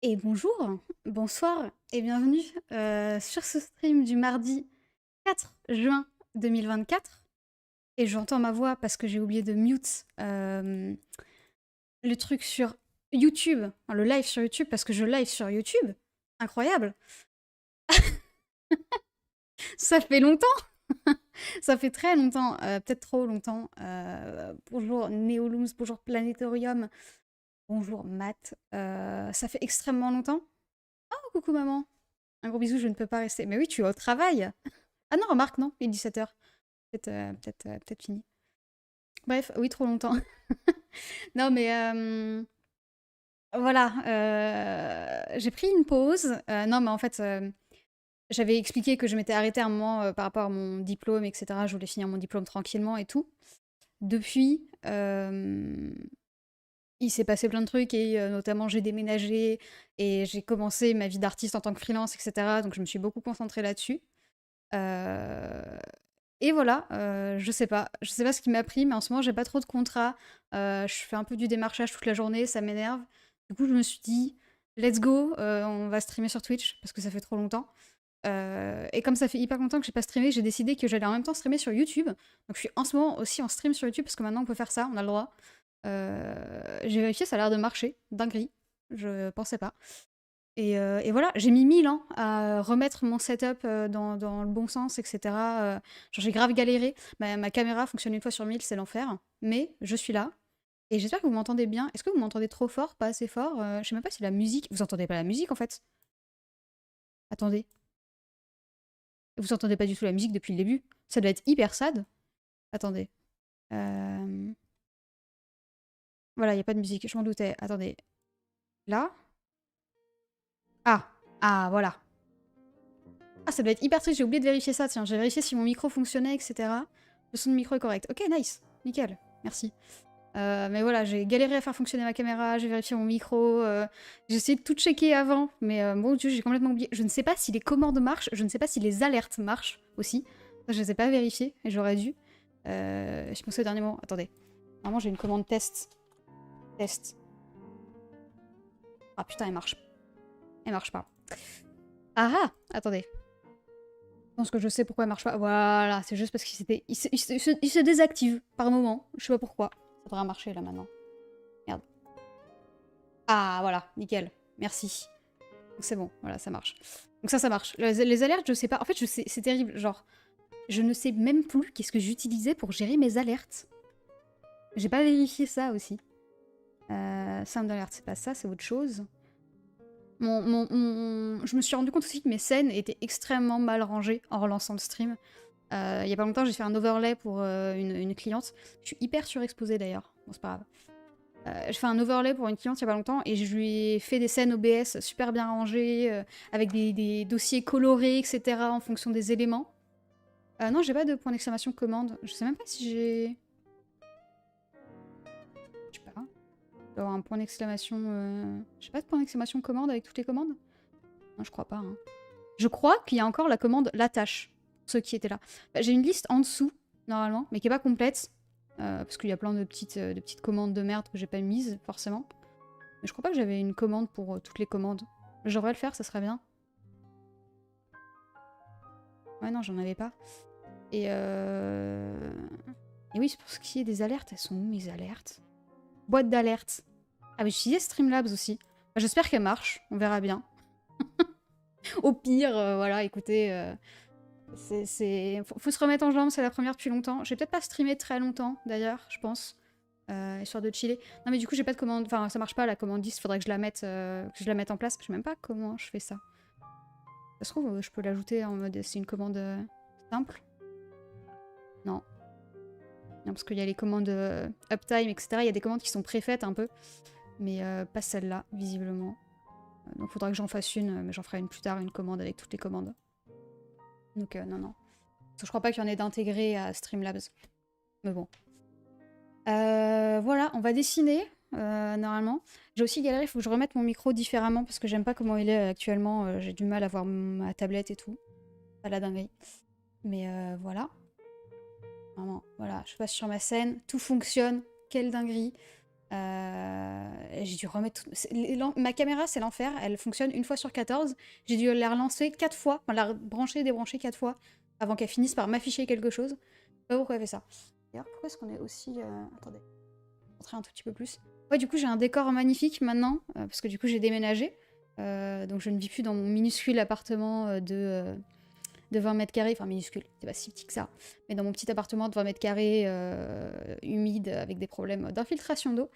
Et bonjour, bonsoir et bienvenue sur ce stream du mardi 4 juin 2024. Et j'entends ma voix parce que j'ai oublié de mute le truc sur YouTube, enfin, le live sur YouTube parce que je live sur YouTube. Incroyable, ça fait longtemps, ça fait très longtemps, peut-être trop longtemps. Bonjour Neolooms, bonjour Planétorium, bonjour Matt. Ça fait extrêmement longtemps. Oh coucou maman, un gros bisou, je ne peux pas rester. Mais oui, tu es au travail. Ah non, remarque, non, il est 17h. Peut-être fini. Bref, oui, trop longtemps. Non, mais voilà, j'ai pris une pause. Non, mais en fait, j'avais expliqué que je m'étais arrêtée un moment par rapport à mon diplôme, etc. Je voulais finir mon diplôme tranquillement et tout. Depuis, il s'est passé plein de trucs et notamment j'ai déménagé et j'ai commencé ma vie d'artiste en tant que freelance, etc. Donc je me suis beaucoup concentrée là-dessus. Euh, Et voilà, je sais pas ce qui m'a pris, mais en ce moment, j'ai pas trop de contrats. Je fais un peu du démarchage toute la journée, ça m'énerve. Du coup, je me suis dit, let's go, on va streamer sur Twitch, parce que ça fait trop longtemps. Et comme ça fait hyper longtemps que j'ai pas streamé, j'ai décidé que j'allais en même temps streamer sur YouTube. Donc je suis en ce moment aussi en stream sur YouTube, parce que maintenant on peut faire ça, on a le droit. J'ai vérifié, ça a l'air de marcher, dinguerie. Je pensais pas. Et voilà, j'ai mis 1000 ans à remettre mon setup dans le bon sens, etc. Genre, j'ai grave galéré. Ma caméra fonctionne une fois sur 1000, c'est l'enfer. Mais je suis là. Et j'espère que vous m'entendez bien. Est-ce que vous m'entendez trop fort, pas assez fort? Je sais même pas si la musique. Vous entendez pas la musique en fait? Attendez. Vous entendez pas du tout la musique depuis le début? Ça doit être hyper sad. Attendez. Euh, Voilà, il y a pas de musique, je m'en doutais. Attendez. Là? Ah! Ah, voilà. Ah, ça doit être hyper triste, j'ai oublié de vérifier ça, tiens. J'ai vérifié si mon micro fonctionnait, etc. Le son de micro est correct. Ok, nice. Nickel. Merci. Mais voilà, j'ai galéré à faire fonctionner ma caméra, j'ai vérifié mon micro, j'ai essayé de tout checker avant, mais mon dieu, j'ai complètement oublié. Je ne sais pas si les commandes marchent, je ne sais pas si les alertes marchent aussi. Ça, je les ai pas vérifiées, et j'aurais dû. Je pensais au dernier moment. Attendez. Normalement, j'ai une commande test. Test. Ah putain, elle marche. Elle marche pas. Ah ah! Attendez. Je pense que je sais pourquoi elle marche pas. Voilà, c'est juste parce il se désactive par moment. Je sais pas pourquoi. Ça devrait marcher là maintenant. Merde. Ah voilà, nickel. Merci. Donc c'est bon, voilà, ça marche. Donc ça marche. Les alertes, je sais pas. En fait, je sais, c'est terrible. Genre, je ne sais même plus qu'est-ce que j'utilisais pour gérer mes alertes. J'ai pas vérifié ça aussi. Sound alert, c'est pas ça, c'est autre chose. Je me suis rendu compte aussi que mes scènes étaient extrêmement mal rangées en relançant le stream. Il y a pas longtemps, j'ai fait un overlay pour une cliente. Je suis hyper surexposée d'ailleurs. Bon, c'est pas grave. J'ai fait un overlay pour une cliente il y a pas longtemps et je lui ai fait des scènes OBS super bien rangées, avec des dossiers colorés, etc. en fonction des éléments. Non, j'ai pas de point d'exclamation commande. Je sais même pas si j'ai. Je sais pas. Je dois avoir un point d'exclamation. J'ai pas de point d'exclamation commande avec toutes les commandes? Non, je crois pas. Hein. Je crois qu'il y a encore la commande la tâche, pour ceux qui étaient là. Bah, j'ai une liste en dessous, normalement, mais qui est pas complète. Parce qu'il y a plein de petites commandes de merde que j'ai pas mises, forcément. Mais je crois pas que j'avais une commande pour toutes les commandes. Je devrais le faire, ça serait bien. Ouais, non, j'en avais pas. Et Et oui, pour ce qui est des alertes, elles sont où mes alertes? Boîte d'alerte. Ah, mais j'utilisais Streamlabs aussi. Bah, j'espère qu'elle marche, on verra bien. Au pire, voilà, écoutez, faut se remettre en jambe, c'est la première depuis longtemps. Je vais peut-être pas streamer très longtemps, d'ailleurs, je pense. Histoire de chiller. Non, mais du coup, j'ai pas de commande. Enfin, ça marche pas la commande 10, faudrait que je la mette en place. Je sais même pas comment je fais ça. Ça se trouve, je peux l'ajouter en mode c'est une commande simple. Non. Non, parce qu'il y a les commandes uptime, etc. Il y a des commandes qui sont préfaites un peu. Mais pas celle-là, visiblement. Donc faudra que j'en fasse une, mais j'en ferai une plus tard, une commande avec toutes les commandes. Donc non, non. Parce que je crois pas qu'il y en ait d'intégré à Streamlabs. Mais bon. Voilà, on va dessiner, normalement. J'ai aussi galéré, il faut que je remette mon micro différemment parce que j'aime pas comment il est actuellement. J'ai du mal à voir ma tablette et tout. Pas la dinguerie. Mais voilà. Vraiment, voilà, je passe sur ma scène, tout fonctionne. Quelle dinguerie. J'ai dû remettre... Ma caméra, c'est l'enfer. Elle fonctionne une fois sur 14. J'ai dû la relancer 4 fois, enfin la brancher et débrancher 4 fois avant qu'elle finisse par m'afficher quelque chose. Je sais pas pourquoi elle fait ça. D'ailleurs, pourquoi est-ce qu'on est aussi... Attendez. Montrer un tout petit peu plus. Ouais, du coup, j'ai un décor magnifique maintenant, parce que du coup, j'ai déménagé. Donc, je ne vis plus dans mon minuscule appartement de 20 mètres carrés. Enfin, minuscule, c'est pas si petit que ça. Mais dans mon petit appartement de 20 mètres carrés, humide, avec des problèmes d'infiltration d'eau.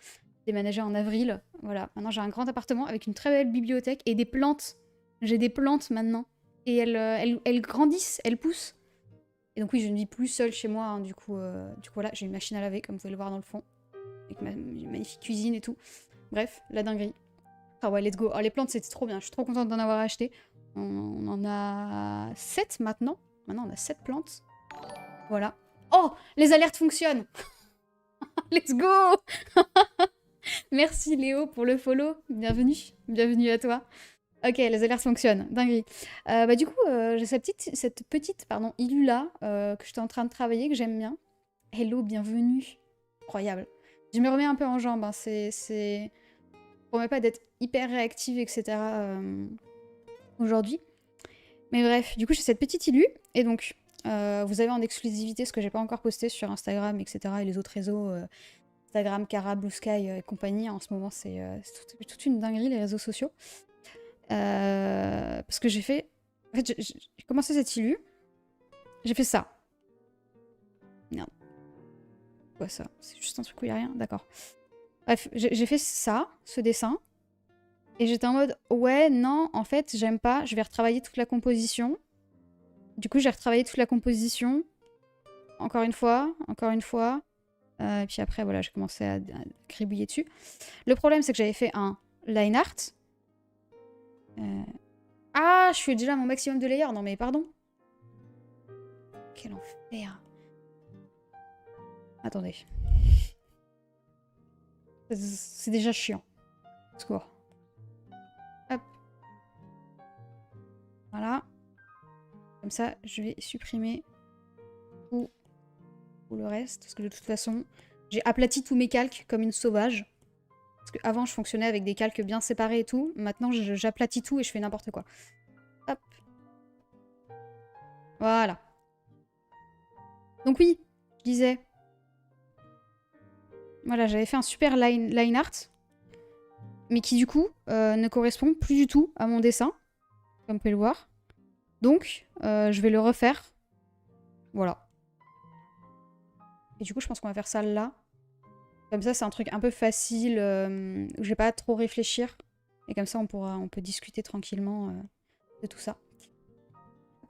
Déménagé en avril. Voilà, maintenant, j'ai un grand appartement avec une très belle bibliothèque et des plantes. J'ai des plantes maintenant. Et elles grandissent, elles poussent. Et donc, oui, je ne vis plus seule chez moi. Hein, du coup, voilà, j'ai une machine à laver, comme vous pouvez le voir dans le fond. Avec ma magnifique cuisine et tout. Bref, la dinguerie. Ah ouais, let's go. Oh, les plantes, c'était trop bien. Je suis trop contente d'en avoir acheté. On en a 7 maintenant. Maintenant, on a 7 plantes. Voilà. Oh, les alertes fonctionnent. Let's go. Merci Léo pour le follow. Bienvenue. Bienvenue à toi. Ok, les alertes fonctionnent. Dinguerie. Bah du coup, j'ai cette petite Ilu là, que j'étais en train de travailler, que j'aime bien. Hello, bienvenue. Incroyable. Je me remets un peu en jambes. Hein. Je promets pas d'être hyper réactive, etc. Aujourd'hui. Mais bref, du coup, j'ai cette petite Ilu. Et donc, vous avez en exclusivité ce que j'ai pas encore posté sur Instagram, etc. et les autres réseaux. Instagram, Cara, Blue Sky et compagnie. En ce moment, c'est toute une dinguerie, les réseaux sociaux. Parce que j'ai fait... En fait, j'ai commencé cette Ilu. J'ai fait ça. Merde. Quoi ça? C'est juste un truc où il n'y a rien? D'accord. Bref, j'ai fait ça, ce dessin. Et j'étais en mode, ouais, non, en fait, j'aime pas. Je vais retravailler toute la composition. Du coup, j'ai retravaillé toute la composition. Encore une fois, encore une fois. Et puis après, voilà, j'ai commencé à gribouiller dessus. Le problème, c'est que j'avais fait un line art. Ah, je suis déjà à mon maximum de layers. Non, mais pardon. Quel enfer. Attendez. C'est déjà chiant. Secours. Hop. Voilà. Comme ça, je vais supprimer tout le reste. Parce que de toute façon, j'ai aplati tous mes calques comme une sauvage. Parce qu'avant, je fonctionnais avec des calques bien séparés et tout. Maintenant, j'aplatis tout et je fais n'importe quoi. Hop. Voilà. Donc oui, je disais... Voilà, j'avais fait un super line art. Mais qui, du coup, ne correspond plus du tout à mon dessin. Comme vous pouvez le voir. Donc, je vais le refaire. Voilà. Et du coup, je pense qu'on va faire ça là. Comme ça, c'est un truc un peu facile, où je vais pas trop réfléchir. Et comme ça, on peut discuter tranquillement de tout ça.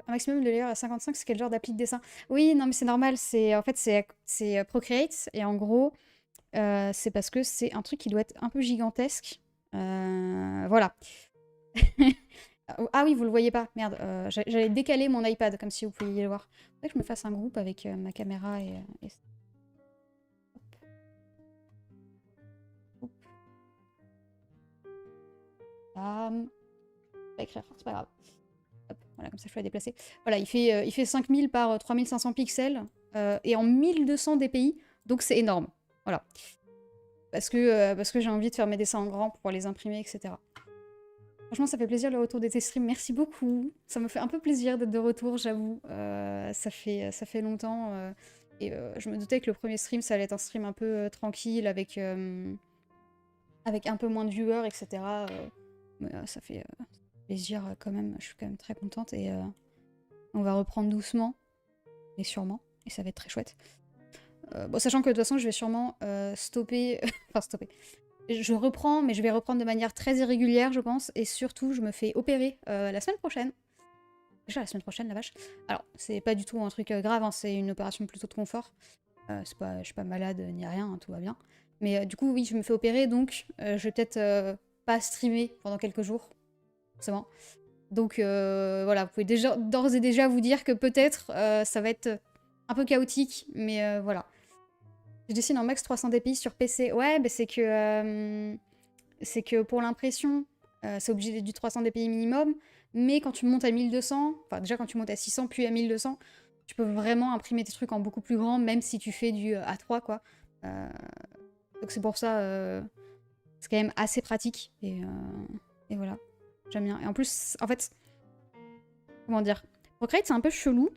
Un maximum de layers à 55, c'est quel genre d'appli de dessin? Oui, non, mais c'est normal. En fait, c'est Procreate. Et en gros, c'est parce que c'est un truc qui doit être un peu gigantesque. Voilà. Ah oui, vous le voyez pas. Merde, j'allais décaler mon iPad, comme si vous pouviez le voir. Faudrait que je me fasse un groupe avec ma caméra et... Pas écrire, c'est pas grave. Hop, voilà, comme ça je peux la déplacer. Voilà, il fait 5000 par 3500 pixels et en 1200 dpi, donc c'est énorme. Voilà. Parce que j'ai envie de faire mes dessins en grand pour pouvoir les imprimer, etc. Franchement, ça fait plaisir le retour de tes streams. Merci beaucoup. Ça me fait un peu plaisir d'être de retour, j'avoue. Ça fait longtemps. Et je me doutais que le premier stream, ça allait être un stream un peu tranquille, avec un peu moins de viewers, etc. Mais ça fait plaisir quand même. Je suis quand même très contente. Et on va reprendre doucement, mais sûrement. Et ça va être très chouette. Bon, sachant que de toute façon, je vais sûrement stopper... enfin, stopper. Je reprends, mais je vais reprendre de manière très irrégulière, je pense. Et surtout, je me fais opérer la semaine prochaine. Déjà la semaine prochaine, la vache. Alors, c'est pas du tout un truc grave, hein, c'est une opération plutôt de confort. Je suis pas malade ni rien, hein, tout va bien. Mais du coup, oui, je me fais opérer, donc je vais peut-être pas streamer pendant quelques jours. Forcément. Donc voilà, vous pouvez d'ores et déjà vous dire que peut-être ça va être un peu chaotique, mais voilà. Je dessine en max 300 dpi sur PC. Ouais, mais c'est que pour l'impression, c'est obligé d'être du 300 dpi minimum. Mais quand tu montes à 1200, enfin déjà quand tu montes à 600 puis à 1200, tu peux vraiment imprimer tes trucs en beaucoup plus grand, même si tu fais du A3 quoi. Donc c'est pour ça, c'est quand même assez pratique. Et voilà, j'aime bien. Et en plus, en fait, comment dire, Procreate c'est un peu chelou.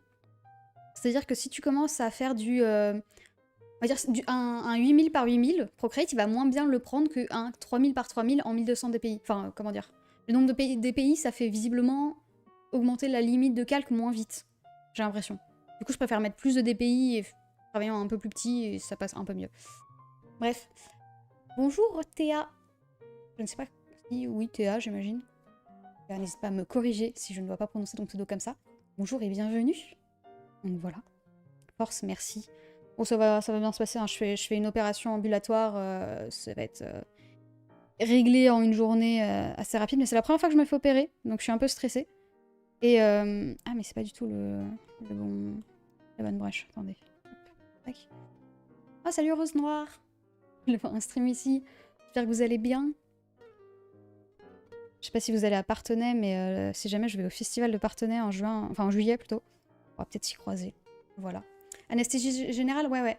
C'est-à-dire que si tu commences à faire on va dire un 8000 par 8000, Procreate il va moins bien le prendre qu'un 3000 par 3000 en 1200 dpi. Enfin, comment dire, le nombre de DPI, ça fait visiblement augmenter la limite de calque moins vite, j'ai l'impression. Du coup, je préfère mettre plus de DPI et travailler un peu plus petit et ça passe un peu mieux. Bref. Bonjour Théa. Je ne sais pas si... Oui, Théa, j'imagine. N'hésite pas à me corriger si je ne dois pas prononcer ton pseudo comme ça. Bonjour et bienvenue. Donc voilà. Force, merci. Bon, ça va bien se passer, hein. Je fais une opération ambulatoire, ça va être réglé en une journée assez rapide, mais c'est la première fois que je me fais opérer, donc je suis un peu stressée. Et ah, mais c'est pas du tout la bonne brèche, attendez. Hop, tac. Ah, salut Rose Noire. Je vais voir un stream ici, j'espère que vous allez bien. Je sais pas si vous allez à Parthenay, mais si jamais je vais au festival de Parthenay en juin, enfin en juillet plutôt, on va peut-être s'y croiser. Voilà. Anesthésie générale, ouais.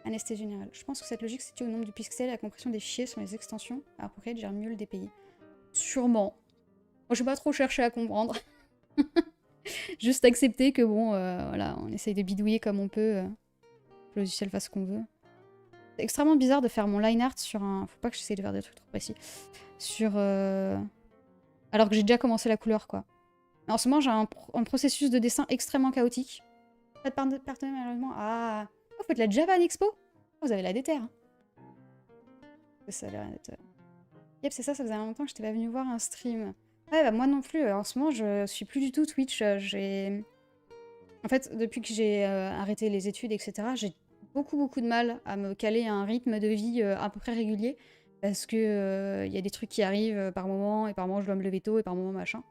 Anesthésie générale. Je pense que cette logique c'est dû au nombre de pixels et à la compression des fichiers sur les extensions. Alors Procreate gère mieux le DPI. Sûrement. Moi, je vais pas trop chercher à comprendre. Juste accepter que bon, voilà, on essaye de bidouiller comme on peut. Que le logiciel fasse ce qu'on veut. C'est extrêmement bizarre de faire mon line art sur un... Faut pas que j'essaye de faire des trucs trop précis. Sur... Alors que j'ai déjà commencé la couleur, quoi. Mais en ce moment, j'ai un processus de dessin extrêmement chaotique. Pas de partenaire, malheureusement. Ah, vous faites la Japan Expo? Vous avez la déterre. Hein. Ça a l'air d'être... Yep, c'est ça faisait longtemps que je t'ai pas venu voir un stream. Ouais, bah moi non plus. En ce moment, je suis plus du tout Twitch. En fait, depuis que j'ai arrêté les études, etc., j'ai beaucoup de mal à me caler à un rythme de vie à peu près régulier. Parce que y a des trucs qui arrivent par moment, et par moment je dois me lever tôt, et par moment machin.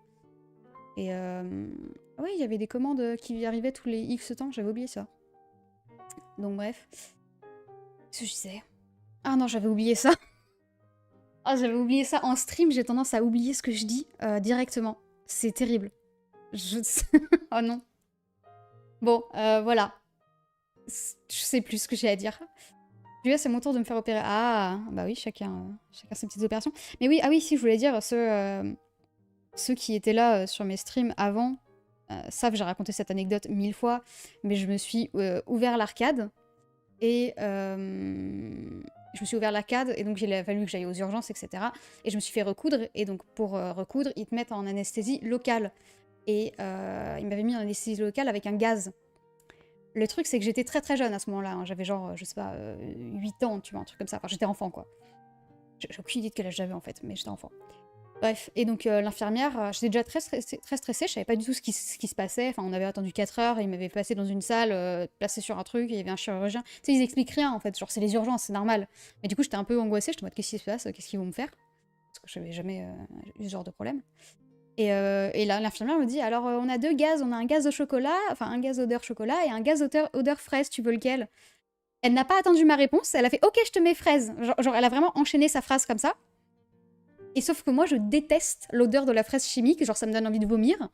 Et oui, il y avait des commandes qui arrivaient tous les X temps, j'avais oublié ça. Donc bref. Qu'est-ce que je disais? Ah non, j'avais oublié ça. Ah, j'avais oublié ça. En stream, j'ai tendance à oublier ce que je dis directement. C'est terrible. Oh non. Bon, voilà. Je sais plus ce que j'ai à dire. Julia, c'est mon tour de me faire opérer. Ah, bah oui, chacun ses petites opérations. Mais oui, ah oui, si, je voulais dire, ceux qui étaient là sur mes streams avant savent, j'ai raconté cette anecdote 1000 fois, mais je me suis ouvert l'arcade. Et je me suis ouvert l'arcade, et donc il a fallu que j'aille aux urgences, etc. Et je me suis fait recoudre, et donc pour recoudre, ils te mettent en anesthésie locale. Et ils m'avaient mis en anesthésie locale avec un gaz. Le truc, c'est que j'étais très jeune à ce moment-là. Hein. J'avais genre, je sais pas, 8 ans, tu vois, un truc comme ça. Enfin, j'étais enfant, quoi. J'ai aucune idée de quel âge j'avais, en fait, mais j'étais enfant. Bref, et donc l'infirmière, j'étais déjà très stressée, je savais pas du tout ce qui se passait. Enfin, on avait attendu 4 heures, ils m'avaient passé dans une salle, placé sur un truc, il y avait un chirurgien. Tu sais, ils expliquent rien, en fait, genre c'est les urgences, c'est normal. Mais du coup, j'étais un peu angoissée, j'étais en mode, qu'est-ce qui se passe? Qu'est-ce qu'ils vont me faire? Parce que j'avais jamais eu ce genre de problème. Et là, l'infirmière me dit, alors on a 2 gaz, on a un gaz au chocolat, enfin un gaz odeur chocolat et un gaz odeur fraise, tu veux lequel? Elle n'a pas attendu ma réponse, elle a fait, ok, je te mets fraise. Genre elle a vraiment enchaîné sa phrase comme ça. Et sauf que moi, je déteste l'odeur de la fraise chimique, genre ça me donne envie de vomir.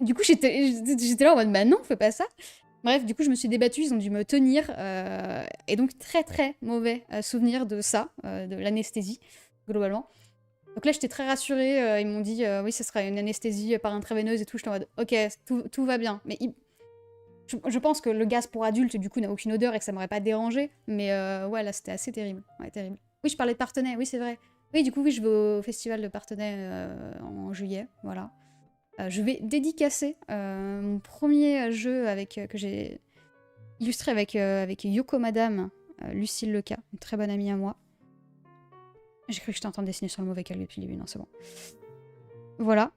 Du coup, j'étais là en mode, bah non, fais pas ça. Bref, du coup, je me suis débattue, ils ont dû me tenir. Et donc, très mauvais souvenir de ça, de l'anesthésie, globalement. Donc là, j'étais très rassurée. Ils m'ont dit, oui, ce sera une anesthésie par intraveineuse et tout. J'étais en mode, ok, tout va bien. Mais je pense que le gaz pour adulte, du coup, n'a aucune odeur et que ça m'aurait pas dérangé. Mais ouais, là, c'était assez terrible. Ouais, terrible. Oui, je parlais de Parthenay, oui, c'est vrai. Oui, du coup, oui, je vais au festival de Parthenay en juillet, voilà. Je vais dédicacer mon premier jeu que j'ai illustré avec Yoko Madame, Lucille Leca, une très bonne amie à moi. J'ai cru que j'étais en train de dessiner sur le mauvais calme depuis le début, non, c'est bon. Voilà.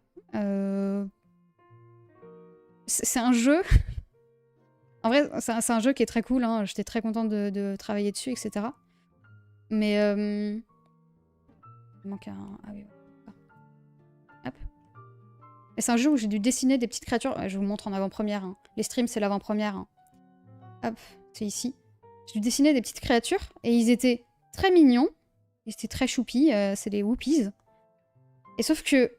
C'est un jeu... En vrai, c'est un jeu qui est très cool, hein. J'étais très contente de travailler dessus, etc. Mais... Il manque un... Ah oui, hop. Et c'est un jeu où j'ai dû dessiner des petites créatures. Je vous montre en avant-première. Hein. Les streams, c'est l'avant-première. Hein. Hop, c'est ici. J'ai dû dessiner des petites créatures. Et ils étaient très mignons. Ils étaient très choupis. C'est des whoopies. Et sauf que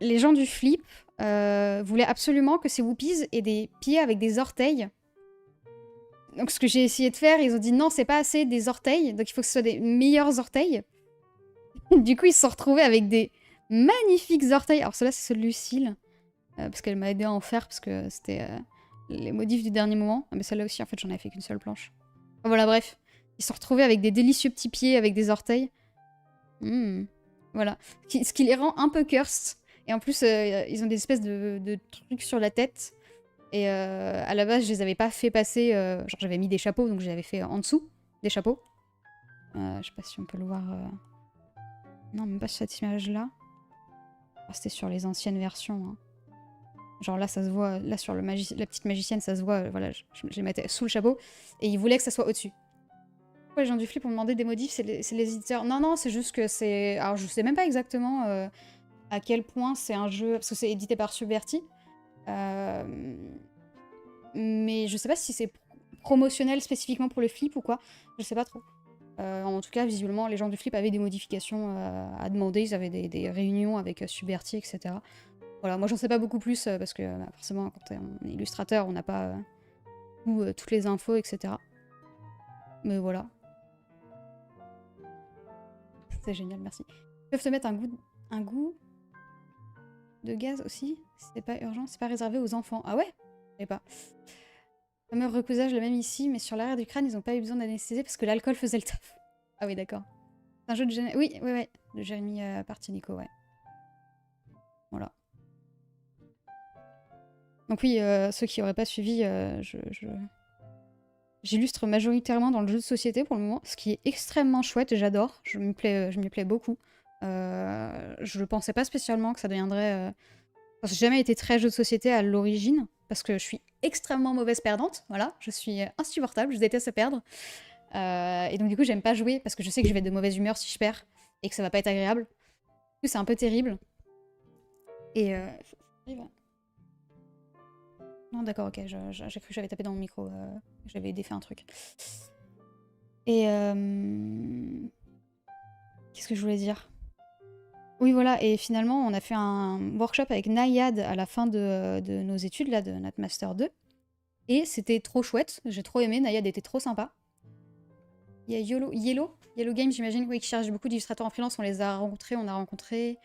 les gens du flip voulaient absolument que ces whoopies aient des pieds avec des orteils. Donc ce que j'ai essayé de faire, ils ont dit non, c'est pas assez des orteils, donc il faut que ce soit des meilleurs orteils. Du coup, ils se sont retrouvés avec des magnifiques orteils. Alors ceux-là, c'est ceux de Lucille, parce qu'elle m'a aidé à en faire, parce que c'était les modifs du dernier moment. Ah, mais celle-là aussi, en fait, j'en avais fait qu'une seule planche. Enfin, voilà, bref. Ils se sont retrouvés avec des délicieux petits pieds, avec des orteils. Voilà. Ce qui les rend un peu cursed. Et en plus, ils ont des espèces de trucs sur la tête. Et à la base, je les avais pas fait passer. Genre, j'avais mis des chapeaux, donc je les avais fait en dessous des chapeaux. Je sais pas si on peut le voir. Non, même pas sur cette image-là. Oh, c'était sur les anciennes versions. Hein. Genre là, ça se voit. Là, sur la petite magicienne, ça se voit. Voilà, je les mettais sous le chapeau. Et ils voulaient que ça soit au-dessus. Pourquoi les gens du flip ont demandé des modifs? C'est les éditeurs. Non, non, c'est juste que c'est. Alors, je sais même pas exactement à quel point c'est un jeu. Parce que c'est édité par Subverty. Mais je sais pas si c'est promotionnel spécifiquement pour le flip ou quoi. Je sais pas trop. En tout cas, visiblement, les gens du flip avaient des modifications à demander. Ils avaient des réunions avec Subverty, etc. Voilà, moi j'en sais pas beaucoup plus parce que bah, forcément, quand on est illustrateur, on n'a pas toutes les infos, etc. Mais voilà. C'est génial, merci. Ils peuvent te mettre un goût de gaz aussi. C'est pas urgent, c'est pas réservé aux enfants. Ah ouais? Je sais pas. Fameux recousage, le même ici, mais sur l'arrière du crâne, ils ont pas eu besoin d'anesthésier parce que l'alcool faisait le taf. Ah oui, d'accord. C'est un jeu de Jérémy. Oui, oui, oui. De Jérémy Partinico, ouais. Voilà. Donc oui, ceux qui auraient pas suivi, j'illustre majoritairement dans le jeu de société pour le moment, ce qui est extrêmement chouette, j'adore, je m'y plais beaucoup. Je pensais pas spécialement que ça deviendrait... Enfin, j'ai jamais été très jeu de société à l'origine, parce que je suis extrêmement mauvaise perdante, voilà, je suis insupportable, je déteste perdre. Et donc du coup j'aime pas jouer, parce que je sais que je vais être de mauvaise humeur si je perds, et que ça va pas être agréable. Du coup c'est un peu terrible. Et... Non, d'accord, ok, j'ai cru que j'avais tapé dans mon micro, j'avais défait un truc. Et qu'est-ce que je voulais dire? Oui, voilà, et finalement, on a fait un workshop avec Nayad à la fin de nos études, là, de notre Master 2. Et c'était trop chouette, j'ai trop aimé, Nayad était trop sympa. Il y a Yellow Game, j'imagine, oui, qui charge beaucoup d'illustrateurs en freelance, on les a rencontrés, on a rencontré...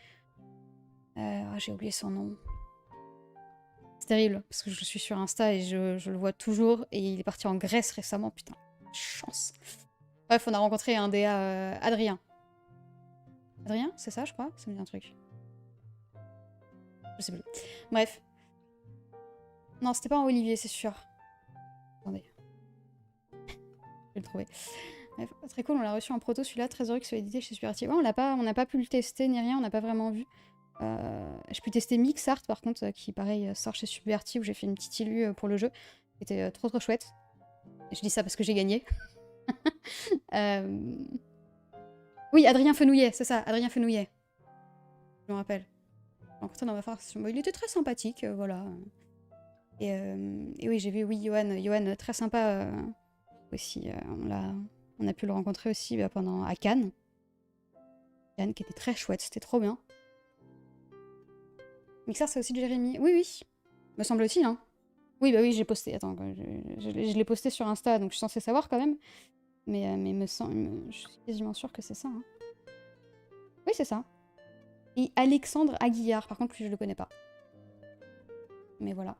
j'ai oublié son nom. C'est terrible, parce que je le suis sur Insta et je le vois toujours, et il est parti en Grèce récemment, putain, chance. Bref, on a rencontré un DA, Adrien. Adrien, c'est ça, je crois? Ça me dit un truc. Je sais plus. Bref. Non, c'était pas un Olivier, c'est sûr. Attendez. Je vais le trouver. Bref, très cool, on l'a reçu en proto, celui-là, très heureux qu'il soit édité chez Superarty. Ouais, on n'a pas pu le tester ni rien, on n'a pas vraiment vu. J'ai pu tester Mixart, par contre, qui, pareil, sort chez Superarty, où j'ai fait une petite illu pour le jeu. C'était trop chouette. Et je dis ça parce que j'ai gagné. Oui, Adrien Fenouillet, c'est ça, Adrien Fenouillet. Je me rappelle. Rencontré dans ma formation. Il était très sympathique, voilà. Et oui, j'ai vu, oui, Johan très sympa aussi. On a pu le rencontrer aussi à Cannes. Cannes qui était très chouette, c'était trop bien. Mixar, c'est aussi de Jérémy. Oui, oui, me semble-t-il, hein. Oui, bah oui, j'ai posté. Attends, je l'ai posté sur Insta, donc je suis censée savoir quand même. Mais je suis quasiment sûre que c'est ça. Hein. Oui, c'est ça. Et Alexandre Aguillard, par contre, lui, je le connais pas. Mais voilà.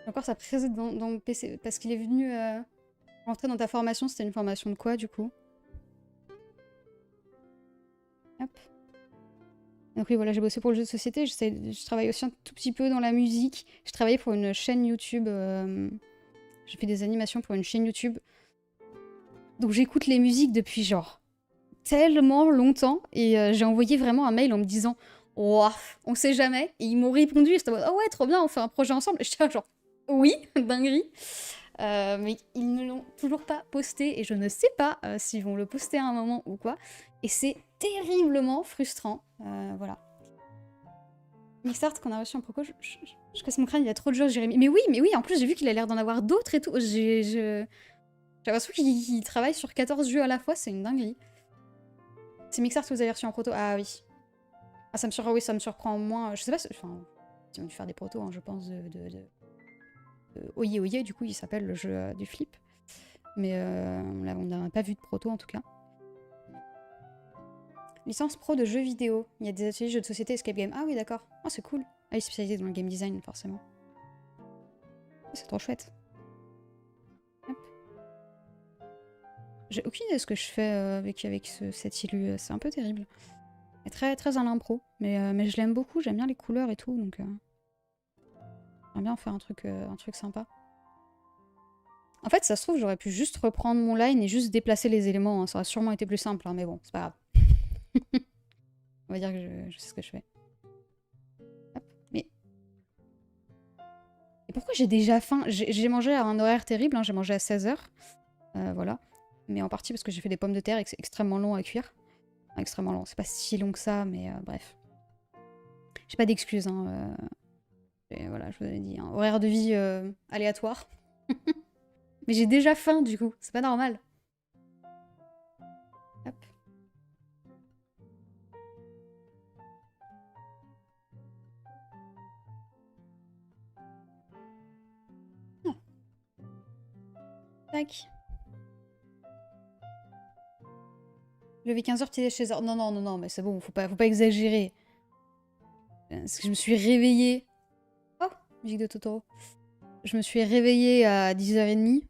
Encore, ça présente dans le PC. Parce qu'il est venu rentrer dans ta formation. C'était une formation de quoi, du coup? Hop. Donc oui, voilà, j'ai bossé pour le jeu de société. Je travaille aussi un tout petit peu dans la musique. Je travaillais pour une chaîne YouTube. J'ai fait des animations pour une chaîne YouTube. Donc j'écoute les musiques depuis genre tellement longtemps. Et j'ai envoyé vraiment un mail en me disant « Ouah, on sait jamais ». Et ils m'ont répondu. Et j'étais en mode « Oh ouais, trop bien, on fait un projet ensemble ». Et j'étais genre « Oui, dinguerie ». Mais ils ne l'ont toujours pas posté. Et je ne sais pas s'ils vont le poster à un moment ou quoi. Et c'est terriblement frustrant. Voilà. Mixart qu'on a reçu en proco, je casse mon crâne, il y a trop de choses, Jérémy. Mais oui, en plus j'ai vu qu'il a l'air d'en avoir d'autres et tout. J'ai l'impression qu'il travaille sur 14 jeux à la fois, c'est une dinguerie. C'est Mixart que vous avez reçu en proto? Ah oui. Ah, oui, ça me surprend moins. Je sais pas, enfin, ils ont dû faire des protos, hein, je pense, Oye Oye, du coup, il s'appelle le jeu du flip. Mais on n'a pas vu de proto en tout cas. Licence pro de jeux vidéo. Il y a des ateliers jeux de société, escape game. Ah oui, d'accord. Ah, c'est cool. Ah, il est spécialisé dans le game design, forcément. C'est trop chouette. Hop. J'ai aucune idée de ce que je fais avec cette illu. C'est un peu terrible. Et très, très à l'impro. Mais je l'aime beaucoup, j'aime bien les couleurs et tout. Donc j'aime bien en faire un truc sympa. En fait, ça se trouve, j'aurais pu juste reprendre mon line et juste déplacer les éléments. Hein. Ça aurait sûrement été plus simple, hein, mais bon, c'est pas grave. On va dire que je sais ce que je fais. Hop. Mais... Et pourquoi j'ai déjà faim? J'ai mangé à un horaire terrible, hein, j'ai mangé à 16h. Voilà. Mais en partie parce que j'ai fait des pommes de terre et que c'est extrêmement long à cuire. Enfin, extrêmement long, c'est pas si long que ça, mais bref. J'ai pas d'excuses, hein. Et voilà, je vous avais dit, hein, horaire de vie aléatoire. Mais j'ai déjà faim du coup, c'est pas normal. Hop. Ah. Tac. Levé 15h, petit déj 16h. Non, non, non, non, mais c'est bon, faut pas exagérer. Parce que je me suis réveillée. Oh, musique de Totoro. Je me suis réveillée à 10h30.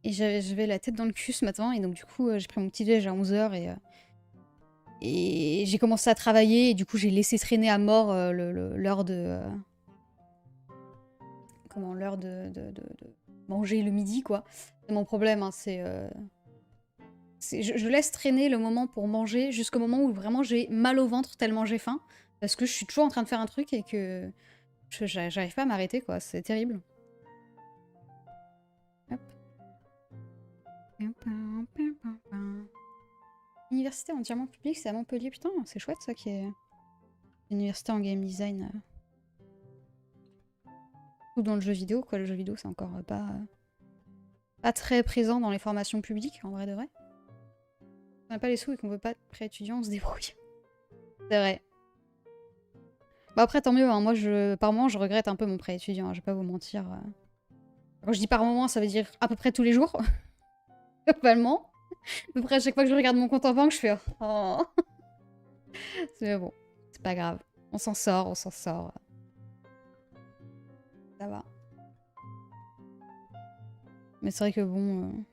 Et j'avais la tête dans le cul ce matin, et donc du coup j'ai pris mon petit déj à 11h et j'ai commencé à travailler, et du coup j'ai laissé traîner à mort l'heure de... comment, l'heure de manger le midi, quoi. C'est mon problème, hein, je laisse traîner le moment pour manger jusqu'au moment où vraiment j'ai mal au ventre tellement j'ai faim, parce que je suis toujours en train de faire un truc et que j'arrive pas à m'arrêter, quoi, c'est terrible. Hop. Université entièrement publique, c'est à Montpellier. Putain, c'est chouette ça qui est une université en game design. Ou dans le jeu vidéo, quoi. Le jeu vidéo, c'est encore pas très présent dans les formations publiques, en vrai de vrai. On n'a pas les sous et qu'on veut pas de pré-étudiants, on se débrouille. C'est vrai. Bah après, tant mieux, hein. Moi, par moment, je regrette un peu mon pré-étudiant, hein. Je vais pas vous mentir. Quand je dis par moment, ça veut dire à peu près tous les jours. Globalement. À peu près à chaque fois que je regarde mon compte en banque, je fais oh. Mais bon, c'est pas grave. On s'en sort, on s'en sort. Ça va. Mais c'est vrai que bon...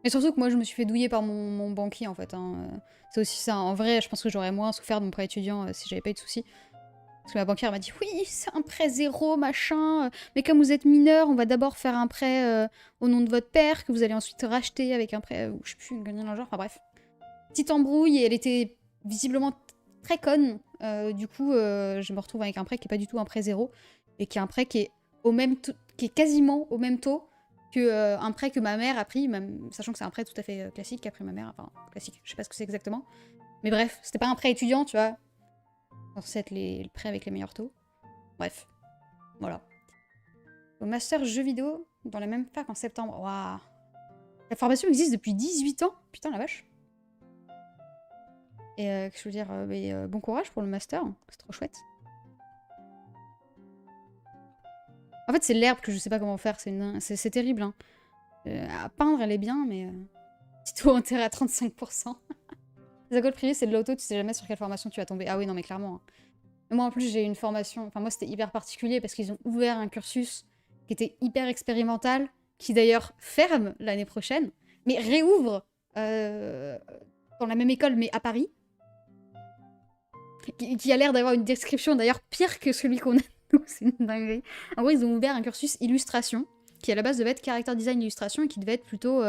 Mais surtout que moi, je me suis fait douiller par mon banquier, en fait. Hein. C'est aussi ça. En vrai, je pense que j'aurais moins souffert de mon prêt étudiant si j'avais pas eu de soucis. Parce que ma banquière m'a dit « Oui, c'est un prêt zéro, machin. Mais comme vous êtes mineur, on va d'abord faire un prêt au nom de votre père, que vous allez ensuite racheter avec un prêt... je sais plus, une gagnant dans le genre. Enfin bref. Petite embrouille, et elle était visiblement très conne. Du coup, je me retrouve avec un prêt qui est pas du tout un prêt zéro. Et qui est un prêt qui est, qui est quasiment au même taux que un prêt que ma mère a pris, même, sachant que c'est un prêt tout à fait classique qu'a pris ma mère. Enfin, classique, je sais pas ce que c'est exactement. Mais bref, c'était pas un prêt étudiant, tu vois. Censé être le prêt avec les meilleurs taux. Bref, voilà. Au master jeux vidéo, dans la même fac en septembre. Waouh. La formation existe depuis 18 ans. Putain, la vache. Et je veux dire, bon courage pour le master. C'est trop chouette. En fait, c'est l'herbe que je sais pas comment faire. C'est terrible. Hein. À peindre, elle est bien, mais... petit taux intérêt à 35%. Les écoles privées, c'est de l'auto, tu sais jamais sur quelle formation tu vas tomber. Ah oui, non, mais clairement. Hein. Moi, en plus, j'ai une formation... Enfin, moi, c'était hyper particulier parce qu'ils ont ouvert un cursus qui était hyper expérimental, qui d'ailleurs ferme l'année prochaine, mais réouvre dans la même école, mais à Paris. Qui a l'air d'avoir une description d'ailleurs pire que celui qu'on a nous, c'est une dinguerie. En gros, ils ont ouvert un cursus illustration, qui à la base devait être character design illustration, et qui devait être plutôt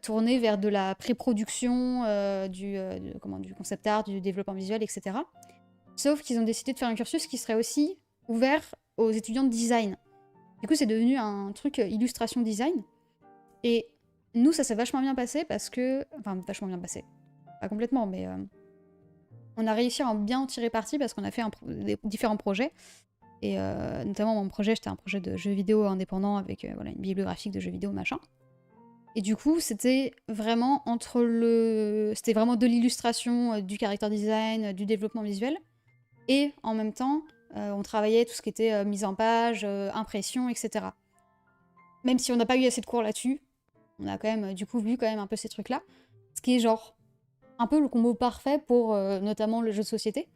tourné vers de la pré-production, du concept art, du développement visuel, etc. Sauf qu'ils ont décidé de faire un cursus qui serait aussi ouvert aux étudiants de design. Du coup, c'est devenu un truc illustration design. Et nous, ça s'est vachement bien passé parce que... Enfin, vachement bien passé. Pas complètement, mais... on a réussi à en bien tirer parti parce qu'on a fait différents projets. Et notamment, mon projet, c'était un projet de jeux vidéo indépendant avec voilà, une bibliographique de jeux vidéo, machin. Et du coup, c'était vraiment C'était vraiment de l'illustration, du character design, du développement visuel. et en même temps, on travaillait tout ce qui était mise en page, impression, etc. Même si on n'a pas eu assez de cours là-dessus, on a quand même du coup vu quand même un peu ces trucs-là. Ce qui est genre un peu le combo parfait pour notamment le jeu de société.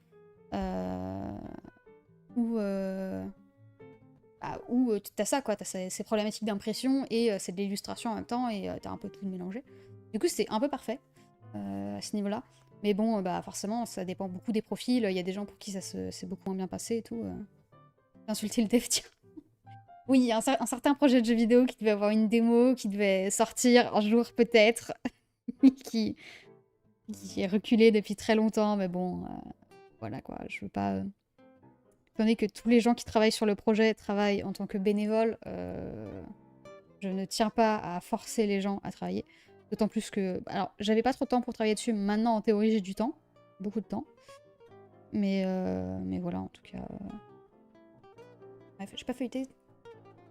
Où, t'as ça quoi, t'as ces problématiques d'impression et c'est de l'illustration en même temps et t'as un peu tout mélangé. Du coup c'était un peu parfait à ce niveau-là. Mais bon, bah forcément ça dépend beaucoup des profils, il y a des gens pour qui ça s'est beaucoup moins bien passé et tout. J'ai insulté le dev, tiens. Oui, un certain projet de jeu vidéo qui devait avoir une démo, qui devait sortir un jour peut-être, qui est reculé depuis très longtemps, mais bon, voilà quoi, je veux pas... Étant donné que tous les gens qui travaillent sur le projet travaillent en tant que bénévoles, je ne tiens pas à forcer les gens à travailler. D'autant plus que... Alors, j'avais pas trop de temps pour travailler dessus, maintenant en théorie j'ai du temps, beaucoup de temps. Mais voilà, en tout cas... Bref, j'ai pas feuilleté...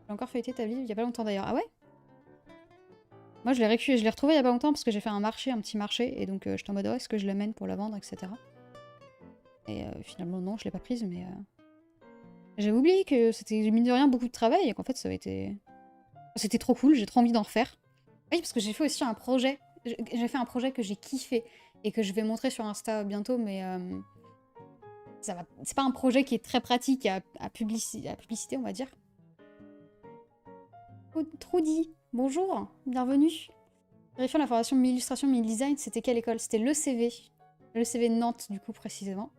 J'ai encore feuilleté ta vie il y a pas longtemps d'ailleurs. Ah ouais? Moi je l'ai retrouvé il y a pas longtemps parce que j'ai fait un petit marché, et donc j'étais en mode oh, est-ce que je l'amène pour la vendre, etc. Et finalement non, je l'ai pas prise, mais... J'avais oublié que c'était mine de rien beaucoup de travail et qu'en fait ça avait été... C'était trop cool, j'ai trop envie d'en refaire. Oui, parce que j'ai fait aussi un projet. J'ai fait un projet que j'ai kiffé et que je vais montrer sur Insta bientôt, mais c'est pas un projet qui est très pratique à publicité, on va dire. Trudy, bonjour, bienvenue. Vérifiant la formation mi-illustration, mi-design, c'était quelle école? C'était l'ECV. L'ECV de Nantes, du coup, précisément.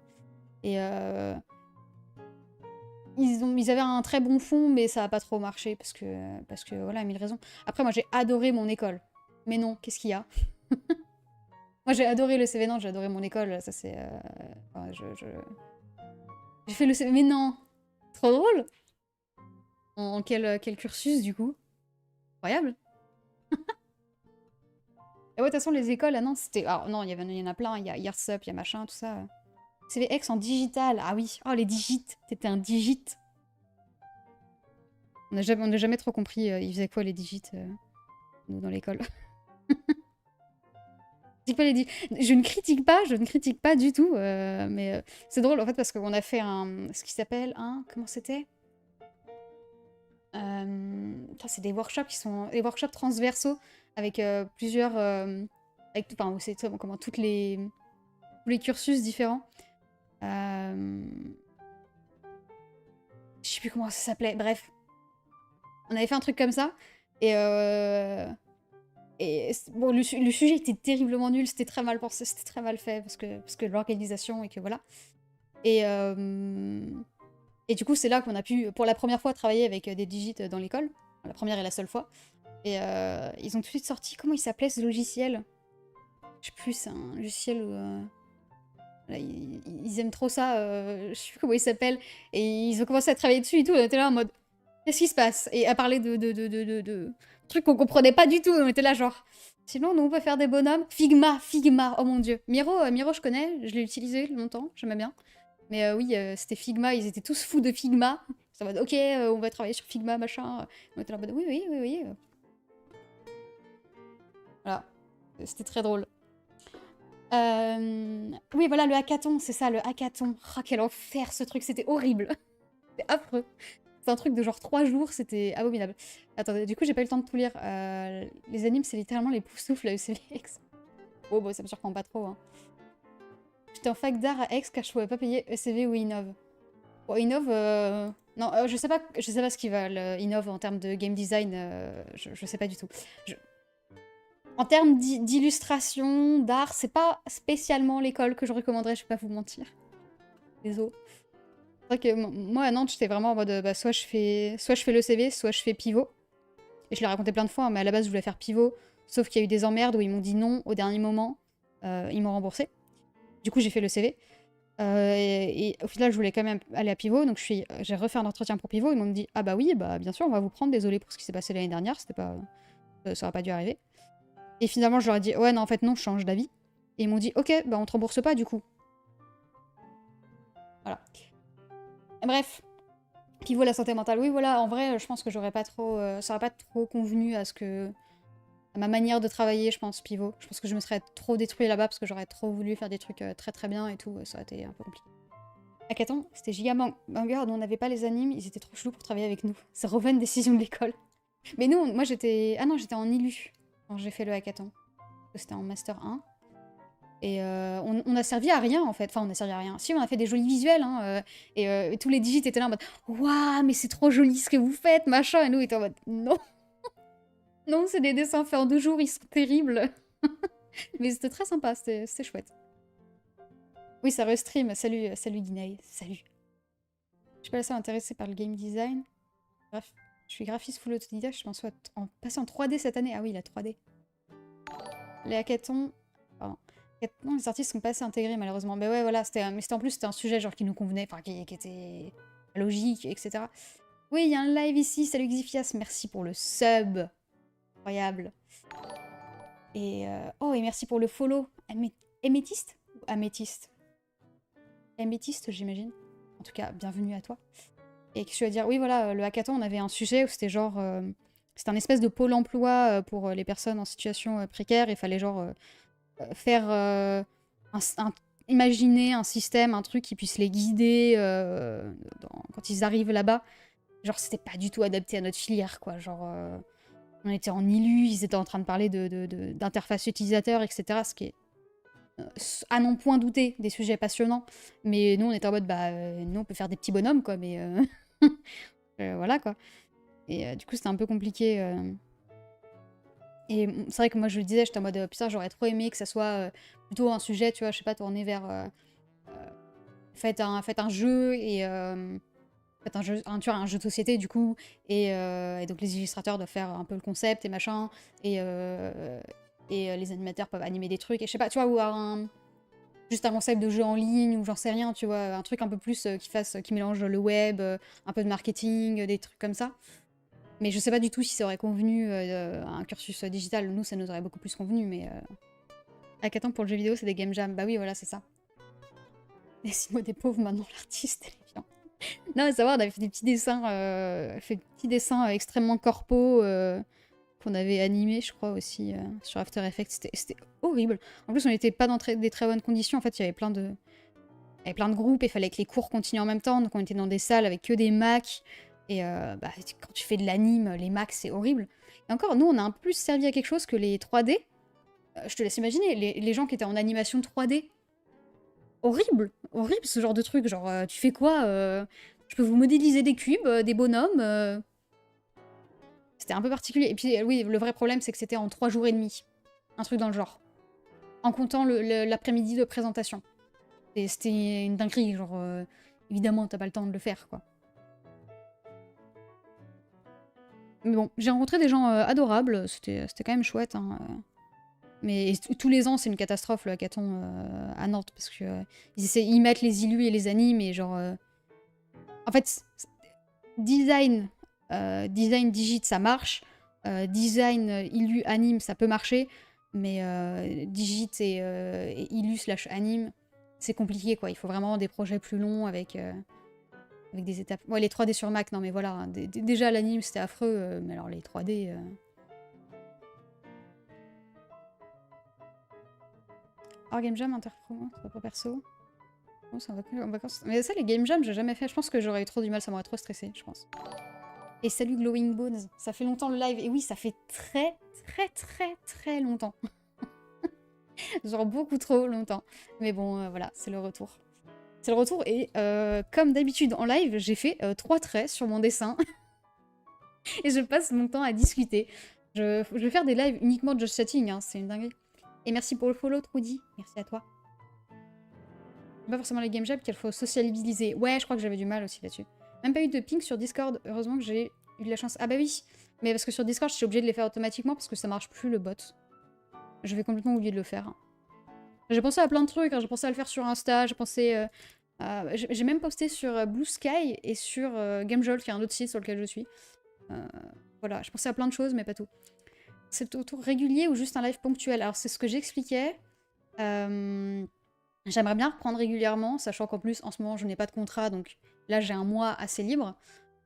Et ils avaient un très bon fond, mais ça a pas trop marché parce que voilà, 1000 raisons. Après, moi, j'ai adoré mon école. Mais non, qu'est-ce qu'il y a? Moi, j'ai adoré le CV Nantes, j'ai adoré mon école. Ça, c'est... enfin, j'ai fait le CV... Mais non! Trop drôle! En quel cursus, du coup? Incroyable! Et ouais, de toute façon, les écoles, à Nantes, c'était... Alors, non, il y en a plein. Il y a Yearsup, il y a machin, tout ça. CVX en digital. Ah oui. Oh, les digits. T'étais un digit. On n'a jamais trop compris, ils faisaient quoi, les digits, nous, dans l'école. Je ne critique pas du tout, mais c'est drôle en fait parce qu'on a fait ce qui s'appelle comment c'était? C'est des workshops qui sont des workshops transversaux avec plusieurs, enfin c'est comment tous les cursus différents. Je sais plus comment ça s'appelait. Bref, on avait fait un truc comme ça et bon, le sujet était terriblement nul, c'était très mal pensé, c'était très mal fait parce que l'organisation et que voilà. Et du coup, c'est là qu'on a pu, pour la première fois, travailler avec des digits dans l'école. La première et la seule fois. Et ils ont tout de suite sorti, comment il s'appelait ce logiciel? Je sais plus, c'est un logiciel où... Là, ils aiment trop ça, je sais plus comment il s'appelle. Et ils ont commencé à travailler dessus et tout, on était là en mode... Qu'est-ce qui se passe? Et à parler de trucs qu'on comprenait pas du tout, on était là genre... Sinon, nous, on peut faire des bonhommes. Figma, oh mon dieu. Miro, je connais, je l'ai utilisé longtemps, j'aimais bien. Mais oui, c'était Figma, ils étaient tous fous de Figma. Ça va, ok, on va travailler sur Figma, machin. On était là en mode, oui. Voilà, c'était très drôle. Oui, voilà, le hackathon, c'est ça, le hackathon. Oh, quel enfer ce truc, c'était horrible. C'était affreux. C'est un truc de genre 3 jours, c'était abominable. Attendez, du coup, j'ai pas eu le temps de tout lire. Les animes, c'est littéralement les poufsouffles à ECVX. Oh, bah, ça me surprend pas trop, hein. J'étais en fac d'art à Aix car je pouvais pas payer ECV ou Innov. Bon, Innov, non, je sais pas ce qu'ils veulent, Innov, en termes de game design, je sais pas du tout. En termes d'illustration, d'art, c'est pas spécialement l'école que je recommanderais, je vais pas vous mentir. Désolé. C'est vrai que moi, à Nantes, j'étais vraiment en mode, bah, soit je fais le CV, soit je fais pivot. Et je l'ai raconté plein de fois, hein, mais à la base, je voulais faire pivot, sauf qu'il y a eu des emmerdes où ils m'ont dit non au dernier moment, ils m'ont remboursé. Du coup, j'ai fait le CV. Et au final, je voulais quand même aller à Pivot, donc j'ai refait un entretien pour Pivot. Ils m'ont dit ah bah oui, bah bien sûr, on va vous prendre. Désolé pour ce qui s'est passé l'année dernière, c'était pas, ça aurait pas dû arriver. Et finalement, je leur ai dit ouais non en fait non, je change d'avis. Et ils m'ont dit ok, bah on te rembourse pas du coup. Voilà. Et bref, Pivot la santé mentale. Oui voilà, en vrai, je pense que j'aurais pas trop, ça aurait pas trop convenu à ma manière de travailler, je pense, Pivot. Je pense que je me serais trop détruit là-bas parce que j'aurais trop voulu faire des trucs très très bien et tout. Ça aurait été un peu compliqué. Hackathon, c'était giga banger, nous on n'avait pas les animes, ils étaient trop chelous pour travailler avec nous. C'est refait une décision de l'école. Mais nous, moi j'étais... Ah non, j'étais en ILU quand j'ai fait le hackathon. C'était en Master 1. Et on a servi à rien en fait. Enfin, on a servi à rien. Si, on a fait des jolis visuels. Hein, et tous les digits étaient là en mode waouh, mais c'est trop joli ce que vous faites, machin. Et nous, on était en mode non. Non, c'est des dessins faits en 2 jours, ils sont terribles. Mais c'était très sympa, c'était chouette. Oui, ça restream. Salut, salut Guinée. Salut. Je suis pas assez intéressée par le game design. Bref, je suis graphiste full autodidacte. Je pense en passer en 3D cette année. Ah oui, la 3D. Les hackathons. Pardon. Non, les artistes sont pas assez intégrés malheureusement. Mais ouais, voilà, mais en plus c'était un sujet genre qui nous convenait, enfin qui était logique, etc. Oui, il y a un live ici. Salut Xifias, merci pour le sub. Incroyable. Et oh, et merci pour le follow. Améthyste ou améthyste? Améthyste, j'imagine. En tout cas, bienvenue à toi. Et qu'est-ce que je veux dire? Oui, voilà, le hackathon, on avait un sujet où c'était genre... c'était un espèce de pôle emploi pour les personnes en situation précaire. Il fallait genre faire... imaginer un système, un truc qui puisse les guider quand ils arrivent là-bas. Genre, c'était pas du tout adapté à notre filière, quoi. Genre, on était en ILU, ils étaient en train de parler d'interface utilisateur, etc. Ce qui est, à non point douter, des sujets passionnants. Mais nous, on était en mode, bah, nous, on peut faire des petits bonhommes, quoi, mais... voilà, quoi. Et du coup, c'était un peu compliqué. Et c'est vrai que moi, je le disais, j'étais en mode, putain, j'aurais trop aimé que ça soit plutôt un sujet, tu vois, je sais pas, tourné vers... faites un jeu et... faites tu vois, un jeu de société, du coup, et donc les illustrateurs doivent faire un peu le concept et machin, et les animateurs peuvent animer des trucs, et je sais pas, tu vois, ou juste un concept de jeu en ligne, ou j'en sais rien, tu vois, un truc un peu plus qui mélange le web, un peu de marketing, des trucs comme ça. Mais je sais pas du tout si ça aurait convenu à un cursus digital. Nous, ça nous aurait beaucoup plus convenu, mais... Hackathon pour le jeu vidéo, c'est des game jams. Bah oui, voilà, c'est ça. Laissez-moi des pauvres, maintenant l'artiste, elle est bien. Non, mais savoir, on avait fait des petits dessins, extrêmement corpo qu'on avait animés, je crois, aussi, sur After Effects. C'était horrible. En plus, on n'était pas dans des très bonnes conditions. En fait, il y avait plein de groupes, et il fallait que les cours continuent en même temps. Donc, on était dans des salles avec que des Macs. Et bah, quand tu fais de l'anime, les Macs, c'est horrible. Et encore, nous, on a un peu plus servi à quelque chose que les 3D. Je te laisse imaginer, les gens qui étaient en animation 3D. Horrible, horrible ce genre de truc. Genre, tu fais quoi je peux vous modéliser des cubes, des bonhommes. C'était un peu particulier. Et puis, oui, le vrai problème, c'est que c'était en 3 jours et demi. Un truc dans le genre. En comptant l'après-midi de présentation. Et c'était une dinguerie. Genre, évidemment, t'as pas le temps de le faire, quoi. Mais bon, j'ai rencontré des gens adorables. C'était quand même chouette, hein. Mais tous les ans, c'est une catastrophe, le hackathon à Nantes. Parce que ils mettent les illus et les animes, et genre... En fait, design digit, ça marche. Design illu anime, ça peut marcher. Mais digit et illu / anime, c'est compliqué, quoi. Il faut vraiment des projets plus longs avec des étapes. Ouais, les 3D sur Mac, non mais voilà. Hein, déjà, l'anime, c'était affreux. Mais alors, les 3D... Alors, Game Jam, Interpromo, c'est pas perso. Bon, c'est en vacances. Mais ça, les Game Jam, j'ai jamais fait. Je pense que j'aurais eu trop du mal, ça m'aurait trop stressé, je pense. Et salut Glowing Bones, ça fait longtemps le live. Et oui, ça fait très, très, très, très longtemps. Genre beaucoup trop longtemps. Mais bon, voilà, c'est le retour. C'est le retour. Et comme d'habitude en live, j'ai fait 3 traits sur mon dessin. Et je passe mon temps à discuter. Je vais faire des lives uniquement de just chatting, hein, c'est une dinguerie. Et merci pour le follow, Trudy. Merci à toi. Pas forcément les game jams qu'il faut sociabiliser. Ouais, je crois que j'avais du mal aussi là-dessus. Même pas eu de ping sur Discord. Heureusement que j'ai eu de la chance. Ah bah oui. Mais parce que sur Discord, je suis obligée de les faire automatiquement parce que ça marche plus le bot. Je vais complètement oublier de le faire. J'ai pensé à plein de trucs. Hein. J'ai pensé à le faire sur Insta. J'ai pensé... j'ai même posté sur Blue Sky et sur GameJolt, qui est un autre site sur lequel je suis. Voilà, je pensais à plein de choses, mais pas tout. C'est autour régulier ou juste un live ponctuel? Alors c'est ce que j'expliquais. J'aimerais bien reprendre régulièrement, sachant qu'en plus, en ce moment, je n'ai pas de contrat, donc là, j'ai un mois assez libre.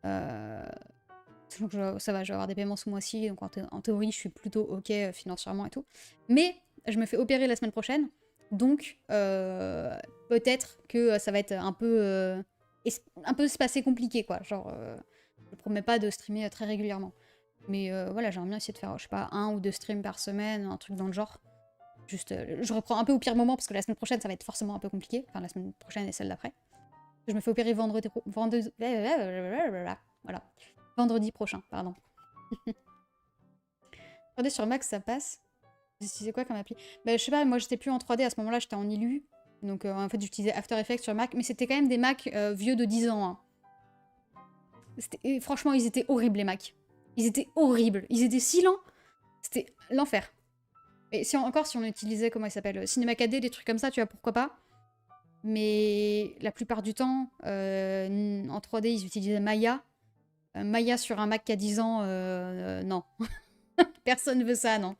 Sachant que ça va, je vais avoir des paiements ce mois-ci, donc en théorie, je suis plutôt OK financièrement et tout. Mais je me fais opérer la semaine prochaine, Donc, peut-être que ça va être un peu se passer compliqué, quoi. Genre, je promets pas de streamer très régulièrement. Mais voilà, j'aimerais bien essayer de faire, je sais pas, 1 ou 2 streams par semaine, un truc dans le genre. Juste, je reprends un peu au pire moment, parce que la semaine prochaine, ça va être forcément un peu compliqué. Enfin, la semaine prochaine et celle d'après. Je me fais opérer voilà. Vendredi prochain, pardon. Regardez sur Max, ça passe. Vous utilisez quoi comme appli? Bah, je sais pas, moi j'étais plus en 3D à ce moment-là, j'étais en ILU. Donc en fait, j'utilisais After Effects sur Mac, mais c'était quand même des Mac vieux de 10 ans. Hein. Et franchement, ils étaient horribles, les Macs. Ils étaient horribles. Ils étaient si lents. C'était l'enfer. Et si encore, si on utilisait, comment il s'appelle, Cinema 4D, des trucs comme ça, tu vois, pourquoi pas. Mais la plupart du temps, en 3D, ils utilisaient Maya. Maya sur un Mac qui a 10 ans, non. Personne veut ça, non.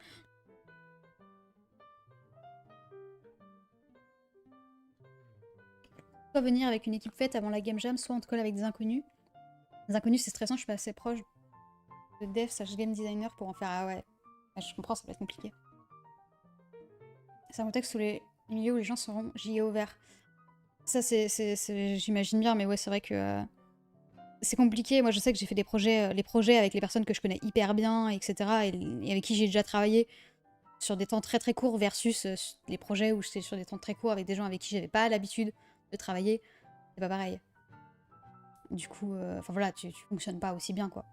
Soit venir avec une équipe faite avant la game jam, soit on te colle avec des inconnus. Les inconnus, c'est stressant, je suis pas assez proche de dev / game designer pour en faire. Ah ouais, je comprends, ça peut être compliqué. C'est un contexte où les milieux où les gens seront JO ouverts. Ça, j'imagine bien, mais ouais, c'est vrai que c'est compliqué. Moi, je sais que j'ai fait des projets, les projets avec les personnes que je connais hyper bien, etc., et avec qui j'ai déjà travaillé sur des temps très très courts versus les projets où j'étais sur des temps très courts avec des gens avec qui j'avais pas l'habitude de travailler. C'est pas pareil. Du coup, enfin voilà, tu fonctionnes pas aussi bien, quoi.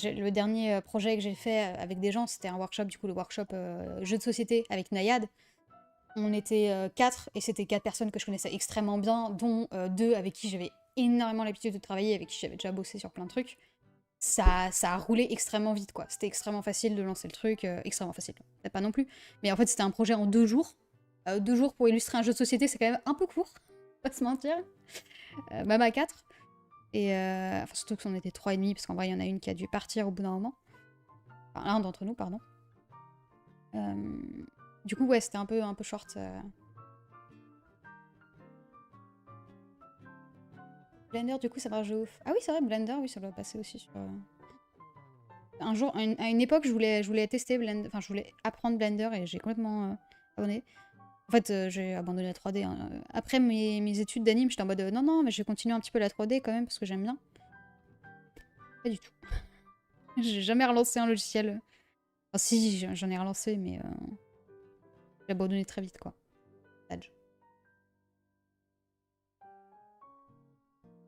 Le dernier projet que j'ai fait avec des gens, c'était un workshop, du coup, le workshop jeu de société avec Nayad. On était 4, et c'était 4 personnes que je connaissais extrêmement bien, dont 2 avec qui j'avais énormément l'habitude de travailler, avec qui j'avais déjà bossé sur plein de trucs. Ça a roulé extrêmement vite, quoi. C'était extrêmement facile de lancer le truc, extrêmement facile. Peut-être pas non plus. Mais en fait, c'était un projet en 2 jours. 2 jours pour illustrer un jeu de société, c'est quand même un peu court, pas se mentir. Même à 4. Et enfin, surtout qu'on était 3,5, parce qu'en vrai, il y en a une qui a dû partir au bout d'un moment. Enfin, l'un d'entre nous, pardon. Du coup, ouais, c'était un peu short. Blender, du coup, ça marche de ouf. Ah oui, c'est vrai, Blender, oui, ça doit passer aussi sur... Un jour, à une époque, je voulais tester Blender, enfin, je voulais apprendre Blender et j'ai complètement abandonné. En fait, j'ai abandonné la 3D. Hein. Après mes études d'anime, j'étais en mode non, non, mais je vais continuer un petit peu la 3D quand même parce que j'aime bien. Pas du tout. J'ai jamais relancé un logiciel. Enfin, si, j'en ai relancé, mais j'ai abandonné très vite, quoi. Sage.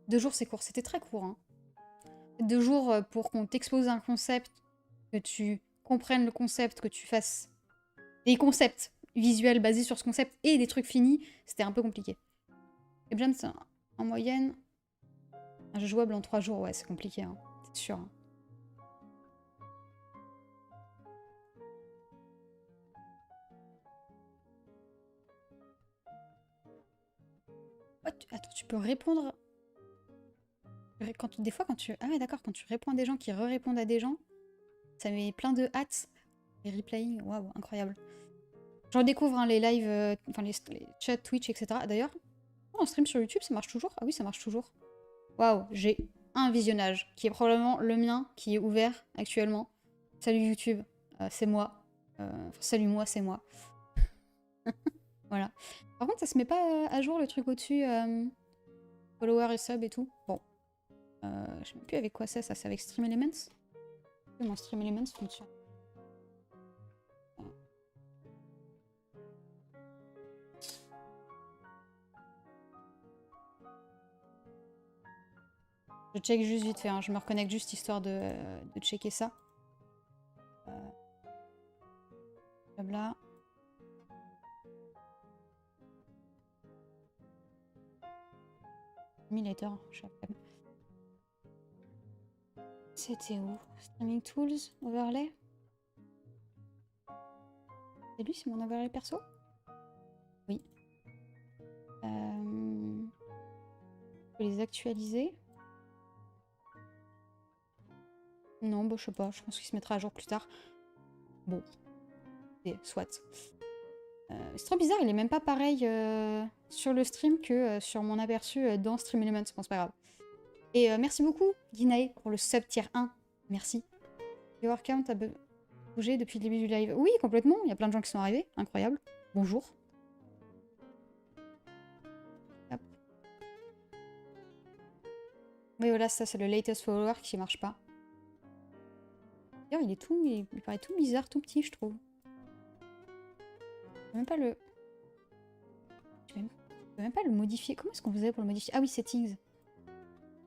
2 jours, c'est court. C'était très court. Hein. 2 jours pour qu'on t'expose un concept, que tu comprennes le concept, que tu fasses des concepts visuels basés sur ce concept et des trucs finis, c'était un peu compliqué. Et bien, en moyenne, un jeu jouable en 3 jours, ouais, c'est compliqué, hein. C'est sûr. Hein. Attends, tu peux répondre... Des fois, quand tu... Ah ouais, d'accord, quand tu réponds à des gens qui répondent à des gens, ça met plein de hâte. Et replaying, waouh, incroyable. Je redécouvre hein, les lives, enfin les chats Twitch, etc. D'ailleurs, en stream sur YouTube, ça marche toujours? Ah oui, ça marche toujours. Waouh, j'ai un visionnage, qui est probablement le mien, qui est ouvert actuellement. Salut YouTube, c'est moi. Salut moi, c'est moi. Voilà. Par contre, ça se met pas à jour le truc au-dessus, follower et sub et tout. Bon. Je sais même plus avec quoi c'est, ça c'est avec Stream Elements. Mon Stream Elements fonctionne. Je check juste vite fait, hein. Je me reconnecte juste histoire de checker ça. Blabla. Simulator, je sais pas. C'était où? Streaming Tools, Overlay? C'est lui, c'est mon overlay perso? Oui. Je peux les actualiser? Non, bah, je sais pas, je pense qu'il se mettra à jour plus tard. Bon. Et, soit. C'est trop bizarre, il est même pas pareil sur le stream que sur mon aperçu dans Stream Elements, bon, c'est pas grave. Et merci beaucoup, Guinae, pour le sub tier 1. Merci. Your count a bougé depuis le début du live. Oui, complètement, il y a plein de gens qui sont arrivés, incroyable. Bonjour. Oui, voilà, ça, c'est le latest follower qui marche pas. D'ailleurs, il paraît tout bizarre, tout petit, je trouve. Je peux même pas le... Je peux même pas le modifier. Comment est-ce qu'on faisait pour le modifier? Ah oui, settings.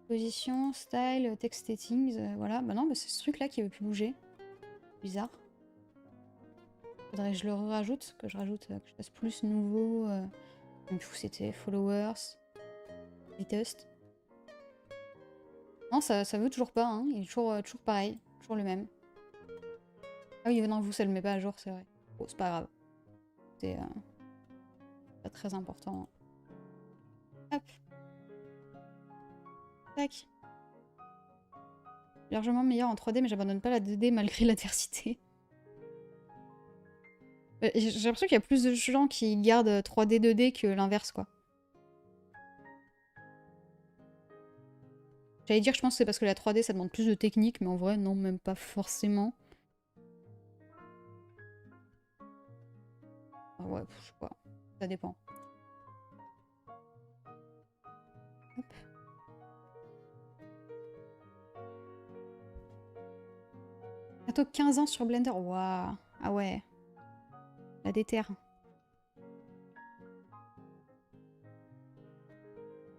Position, style, text settings, voilà. Bah non, bah c'est ce truc-là qui veut plus bouger. Bizarre. Faudrait que je le rajoute, que je fasse plus nouveau. Du coup, c'était followers, latest. Non, ça veut toujours pas, hein. Il est toujours pareil, toujours le même. Ah oui, non, vous, ça le met pas à jour, c'est vrai. Bon, c'est pas grave. C'est pas très important. Hop. Tac. Largement meilleur en 3D, mais j'abandonne pas la 2D malgré l'adversité. J'ai l'impression qu'il y a plus de gens qui gardent 3D 2D que l'inverse, quoi. J'allais dire, je pense que c'est parce que la 3D, ça demande plus de technique, mais en vrai, non, même pas forcément. Ah ouais, je sais pas. Ça dépend. Hop. Bientôt 15 ans sur Blender. Waouh. Ah ouais. La déterre.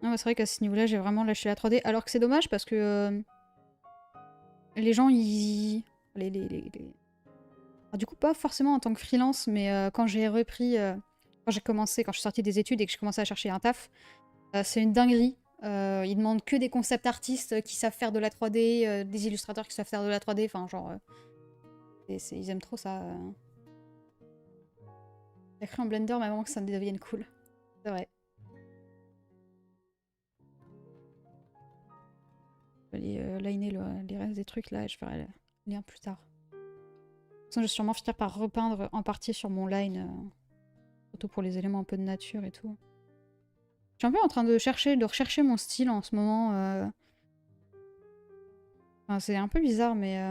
Non, c'est vrai qu'à ce niveau-là, j'ai vraiment lâché la 3D. Alors que c'est dommage parce que les gens, ils... Alors, du coup, pas forcément en tant que freelance, mais quand j'ai repris... quand je suis sortie des études et que j'ai commencé à chercher un taf, c'est une dinguerie. Ils demandent que des concept artistes qui savent faire de la 3D, des illustrateurs qui savent faire de la 3D, enfin genre... ils aiment trop ça. J'ai créé en Blender, mais avant que ça devienne cool. C'est vrai. Je vais aller liner les restes des trucs là et je ferai le lien plus tard. De toute façon, je vais sûrement finir par repeindre en partie sur mon line, surtout pour les éléments un peu de nature et tout. Je suis un peu en train de rechercher mon style en ce moment. Enfin, c'est un peu bizarre, mais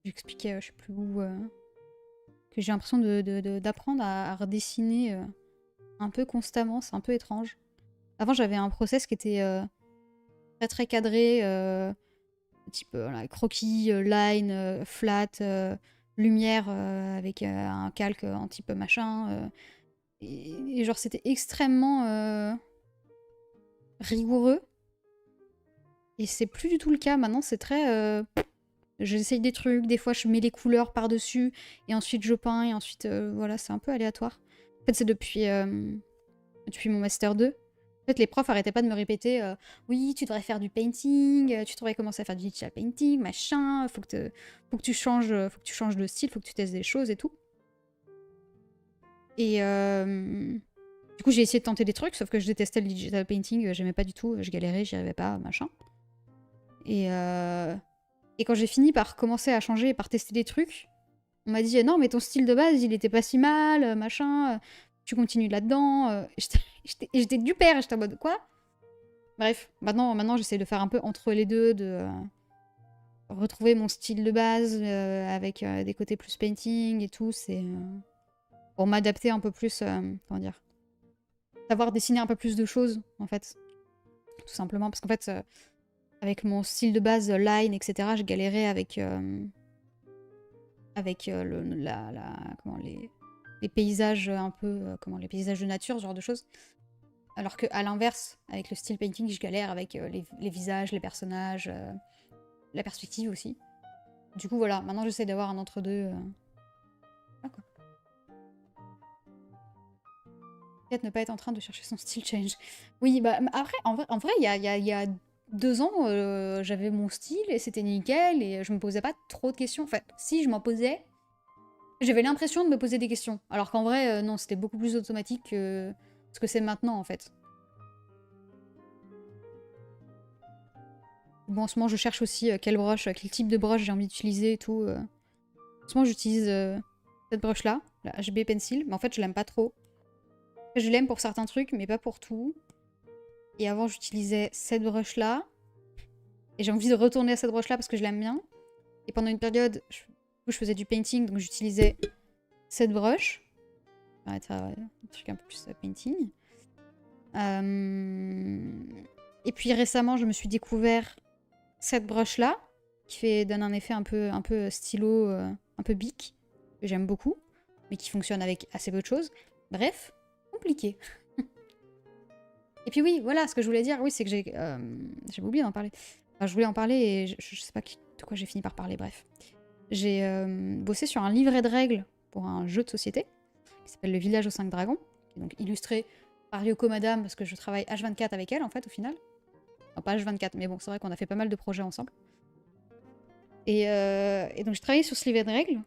j'expliquais, je sais plus où, que j'ai l'impression d'apprendre à redessiner un peu constamment. C'est un peu étrange. Avant, j'avais un process qui était très très cadré, type voilà, croquis, line, flat, lumière avec un calque en type machin. Et genre, c'était extrêmement rigoureux. Et c'est plus du tout le cas. Maintenant, c'est très... j'essaye des trucs, des fois je mets les couleurs par-dessus, et ensuite je peins, et ensuite... voilà, c'est un peu aléatoire. En fait, c'est depuis mon Master 2. En fait, les profs arrêtaient pas de me répéter oui, tu devrais faire du painting, tu devrais commencer à faire du digital painting, machin, faut que tu changes de style, faut que tu testes des choses et tout. Et du coup, j'ai essayé de tenter des trucs, sauf que je détestais le digital painting, j'aimais pas du tout, je galérais, j'y arrivais pas, machin. Et quand j'ai fini par commencer à changer et par tester des trucs, on m'a dit non, mais ton style de base, il était pas si mal, machin, tu continues là-dedans. J'étais du père, j'étais en mode quoi? Bref, maintenant j'essaie de faire un peu entre les deux, de retrouver mon style de base avec des côtés plus painting et tout. C'est pour m'adapter un peu plus, comment dire, savoir dessiner un peu plus de choses en fait, tout simplement parce qu'en fait avec mon style de base line etc. j'ai galéré avec comment les paysages un peu comment les paysages de nature, ce genre de choses. Alors que à l'inverse, avec le style painting, je galère avec les visages, les personnages, la perspective aussi. Du coup, voilà, maintenant j'essaie d'avoir un entre-deux. Voilà, quoi. Peut-être ne pas être en train de chercher son style change. Oui, bah après, en vrai, il y a 2 ans, j'avais mon style et c'était nickel et je me posais pas trop de questions. En fait, si je m'en posais, j'avais l'impression de me poser des questions. Alors qu'en vrai, non, c'était beaucoup plus automatique que ce que c'est maintenant, en fait. Bon, en ce moment, je cherche aussi quel type de brush j'ai envie d'utiliser et tout. En ce moment, j'utilise cette brush-là, la HB Pencil, mais en fait, je l'aime pas trop. Je l'aime pour certains trucs, mais pas pour tout. Et avant, j'utilisais cette brush-là. Et j'ai envie de retourner à cette brush-là parce que je l'aime bien. Et pendant une période, je faisais du painting, donc j'utilisais cette brush. Ça va être un truc un peu plus painting. Et puis récemment, je me suis découvert cette brush-là, donne un effet un peu stylo, un peu bic, que j'aime beaucoup, mais qui fonctionne avec assez peu de choses. Bref, compliqué. Et puis oui, voilà, ce que je voulais dire, oui, c'est que j'avais oublié d'en parler. Enfin, je voulais en parler et je sais pas de quoi j'ai fini par parler, bref. J'ai bossé sur un livret de règles pour un jeu de société qui s'appelle Le Village aux 5 Dragons, qui est donc illustré par Yoko Madame, parce que je travaille H24 avec elle, en fait, au final. Enfin, pas H24, mais bon, c'est vrai qu'on a fait pas mal de projets ensemble. Et donc j'ai travaillé sur ce livret de règles.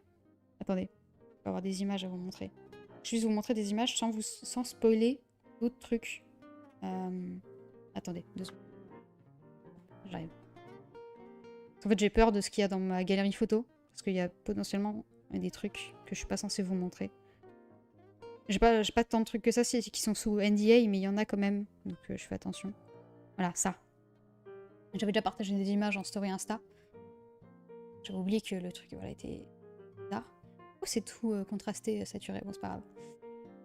Attendez, je vais avoir des images à vous montrer. Je vais juste vous montrer des images sans spoiler d'autres trucs. Attendez, 2 secondes. J'arrive. En fait, j'ai peur de ce qu'il y a dans ma galerie photo, parce qu'il y a potentiellement des trucs que je suis pas censée vous montrer. J'ai pas tant de trucs que ça qui sont sous NDA, mais il y en a quand même, donc je fais attention. Voilà, ça. J'avais déjà partagé des images en story Insta. J'avais oublié que le truc voilà, était bizarre. Oh, c'est tout contrasté, saturé, bon c'est pas grave.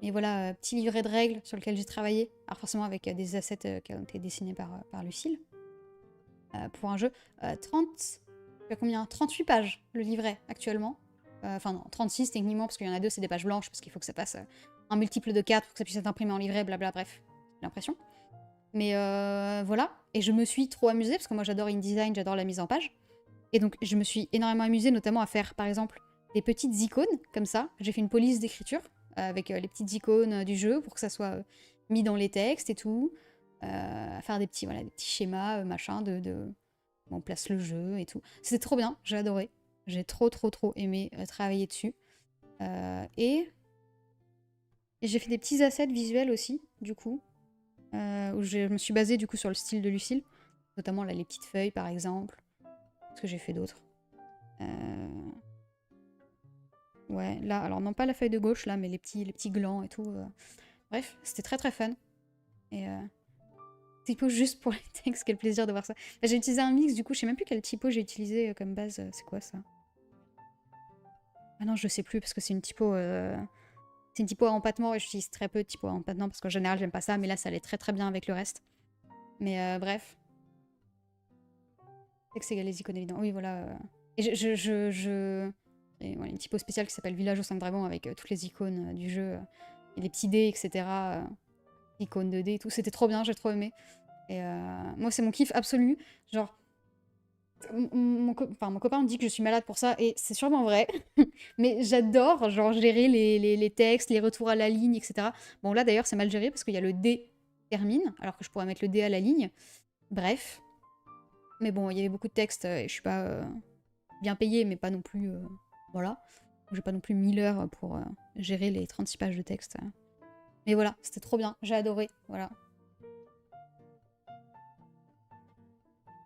Mais voilà, petit livret de règles sur lequel j'ai travaillé. Alors forcément avec des assets qui ont été dessinés par Lucille. Pour un jeu. 38 pages le livret actuellement. Enfin non, 36 techniquement, parce qu'il y en a 2, c'est des pages blanches, parce qu'il faut que ça passe un multiple de 4 pour que ça puisse être imprimé en livret, blabla, bref, j'ai l'impression. Mais voilà, et je me suis trop amusée, parce que moi j'adore InDesign, j'adore la mise en page. Et donc je me suis énormément amusée, notamment à faire par exemple des petites icônes, comme ça. J'ai fait une police d'écriture, avec les petites icônes du jeu, pour que ça soit mis dans les textes et tout. À faire des petits schémas, machin, on place le jeu et tout. C'était trop bien, j'ai adoré. J'ai trop aimé travailler dessus. Et j'ai fait des petits assets visuels aussi, du coup, où je me suis basée du coup sur le style de Lucille, notamment là, les petites feuilles par exemple. Qu'est-ce que j'ai fait d'autre Ouais, là, alors non pas la feuille de gauche là, mais les petits glands et tout. Bref, c'était très fun. Et typo juste pour les textes, quel plaisir de voir ça. J'ai utilisé un mix, du coup, je sais même plus quel typo j'ai utilisé comme base. C'est quoi ça? Ah non, je sais plus parce que c'est une typo. C'est une typo à empattement et j'utilise très peu de typo à empattement parce qu'en général, j'aime pas ça, mais là, ça allait très bien avec le reste. Mais bref. Texte égale les icônes évidentes. Oui, voilà. Et et, voilà, une typo spéciale qui s'appelle Village aux 5 Dragons avec toutes les icônes du jeu et les petits dés, etc. Icônes de dés et tout. C'était trop bien, j'ai trop aimé. Et moi, c'est mon kiff absolu. Genre, mon copain me dit que je suis malade pour ça, et c'est sûrement vrai. Mais j'adore, genre, gérer les textes, les retours à la ligne, etc. Bon, là, d'ailleurs, c'est mal géré parce qu'il y a le D termine, alors que je pourrais mettre le D à la ligne. Bref. Mais bon, il y avait beaucoup de textes, et je suis pas bien payée, mais pas non plus... voilà. J'ai pas non plus 1000 heures pour gérer les 36 pages de texte. Mais voilà, c'était trop bien, j'ai adoré, voilà.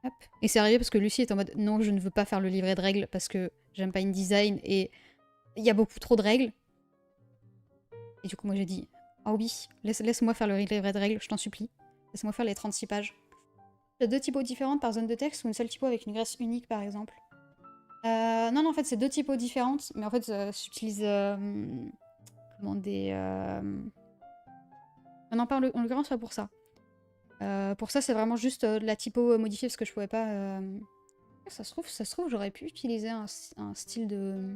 Hop. Et c'est arrivé parce que Lucie est en mode non, je ne veux pas faire le livret de règles parce que j'aime pas InDesign et il y a beaucoup trop de règles. Et du coup, moi j'ai dit oh oui, laisse-moi faire le livret de règles, je t'en supplie. Laisse-moi faire les 36 pages. Il y a 2 typos différentes par zone de texte ou une seule typo avec une graisse unique par exemple. Non, en fait, c'est 2 typos différentes, mais en fait, j'utilise comment des. Non, pas en l'occurrence, pas pour ça. Pour ça, c'est vraiment juste de la typo modifiée parce que je pouvais pas. Ça se trouve, j'aurais pu utiliser un style de.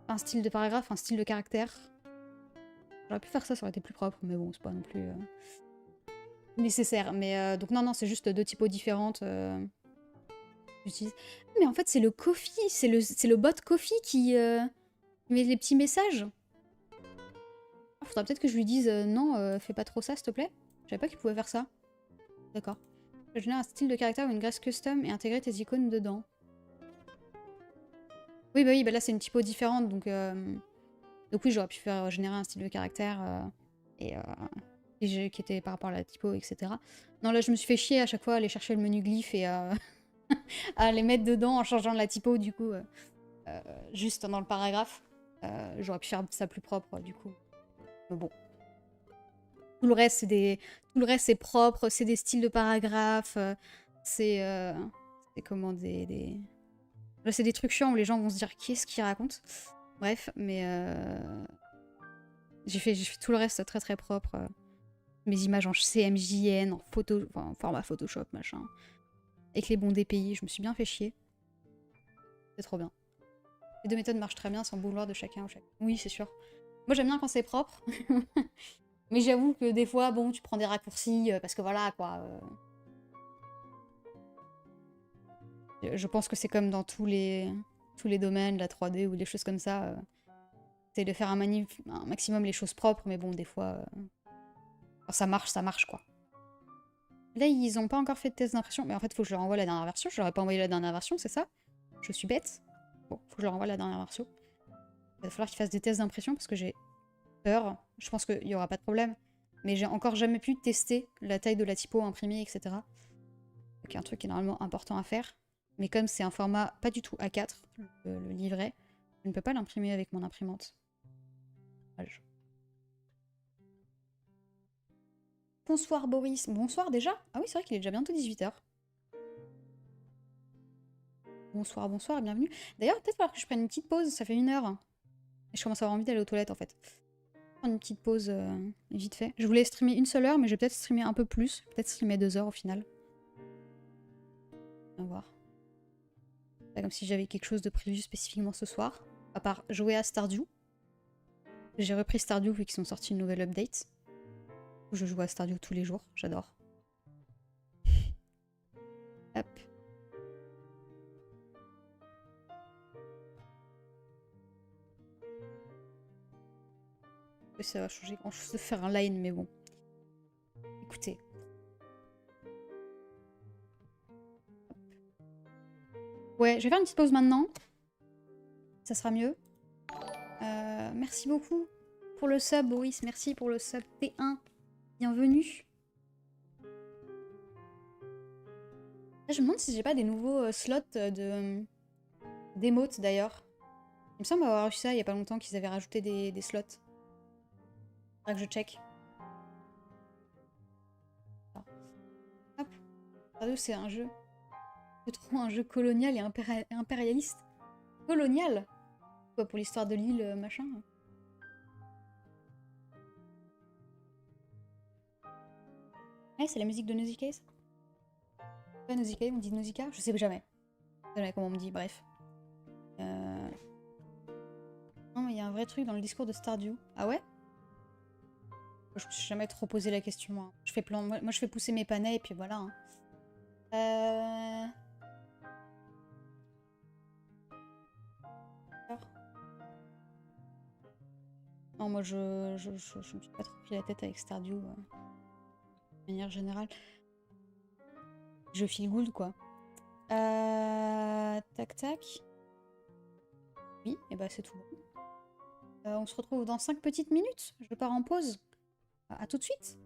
Un style de paragraphe, un style de caractère. J'aurais pu faire ça, ça aurait été plus propre, mais bon, c'est pas non plus nécessaire. Mais donc, non, c'est juste 2 typos différentes. J'utilise. Mais en fait, c'est le Ko-fi, c'est le bot Ko-fi qui met les petits messages. Ah, faudra peut-être que je lui dise non, fais pas trop ça, s'il te plaît. Je savais pas qu'il pouvait faire ça. D'accord. Générer un style de caractère ou une graisse custom et intégrer tes icônes dedans. Oui, bah là c'est une typo différente, donc oui, j'aurais pu faire générer un style de caractère et qui était par rapport à la typo, etc. Non, là je me suis fait chier à chaque fois à aller chercher le menu glyph et à les mettre dedans en changeant la typo, du coup, juste dans le paragraphe. J'aurais pu faire ça plus propre, du coup. Mais bon. Tout le reste, c'est propre, c'est des styles de paragraphes, c'est comment Là, c'est des trucs chiants où les gens vont se dire qu'est-ce qu'il raconte. Bref, mais j'ai fait tout le reste très propre. mes images en CMJN, en photo, enfin, en format Photoshop, machin. Avec les bons DPI, je me suis bien fait chier. C'est trop bien. Les deux méthodes marchent très bien sans vouloir de chacun ou chacun. Oui, c'est sûr. Moi, j'aime bien quand c'est propre. Mais j'avoue que des fois, bon, tu prends des raccourcis parce que voilà, quoi. Je pense que c'est comme dans tous les domaines, la 3D ou des choses comme ça. C'est de faire un maximum les choses propres, mais bon, des fois, quand ça marche, quoi. Là, ils ont pas encore fait de test d'impression, mais en fait, faut que je leur envoie la dernière version. Je leur ai pas envoyé la dernière version, c'est ça? Je suis bête. Bon, faut que je leur envoie la dernière version. Il va falloir qu'ils fassent des tests d'impression parce que j'ai peur. Je pense qu'il y aura pas de problème. Mais j'ai encore jamais pu tester la taille de la typo imprimée, etc. Donc, il y a un truc qui est normalement important à faire. Mais comme c'est un format pas du tout A4, le livret, je ne peux pas l'imprimer avec mon imprimante. Bonsoir Boris. Bonsoir déjà? Ah oui, c'est vrai qu'il est déjà bientôt 18 h. Bonsoir, bonsoir et bienvenue. D'ailleurs, peut-être falloir que je prenne une petite pause, ça fait 1 h. Et je commence à avoir envie d'aller aux toilettes en fait. Prendre une petite pause vite fait. Je voulais streamer une seule heure, mais je vais peut-être streamer un peu plus. Peut-être streamer 2 heures au final. On va voir. Pas comme si j'avais quelque chose de prévu spécifiquement ce soir. À part jouer à Stardew. J'ai repris Stardew vu qu'ils ont sorti une nouvelle update. Je joue à Stardew tous les jours, j'adore. Hop. Ça va changer grand chose de faire un line, mais bon. Écoutez. Ouais, je vais faire une petite pause maintenant. Ça sera mieux. Merci beaucoup pour le sub, Boris. Merci pour le sub T1. Bienvenue. Là, je me demande si j'ai pas des nouveaux slots d'émotes d'ailleurs. Il me semble avoir reçu ça il y a pas longtemps qu'ils avaient rajouté des slots. Faudra que je check. Ah. Hop. Stardew, c'est un jeu. Je trouve un jeu colonial et impérialiste. Colonial? Quoi, pour l'histoire de l'île, machin? Ouais, c'est la musique de Nausicaa, ça? Pas Nausicaa, on dit Nausicaa? Je sais jamais. Je sais jamais comment on me dit, bref. Non, mais il y a un vrai truc dans le discours de Stardew. Ah ouais? Je me suis jamais trop posé la question, moi. Je fais moi, je fais pousser mes panais et puis voilà. Hein. Non, moi, je me suis pas trop pris la tête avec Stardew, de manière générale. Je feel good, quoi. Tac, tac. Oui, et bah c'est tout bon. On se retrouve dans 5 petites minutes. Je pars en pause. À tout de suite.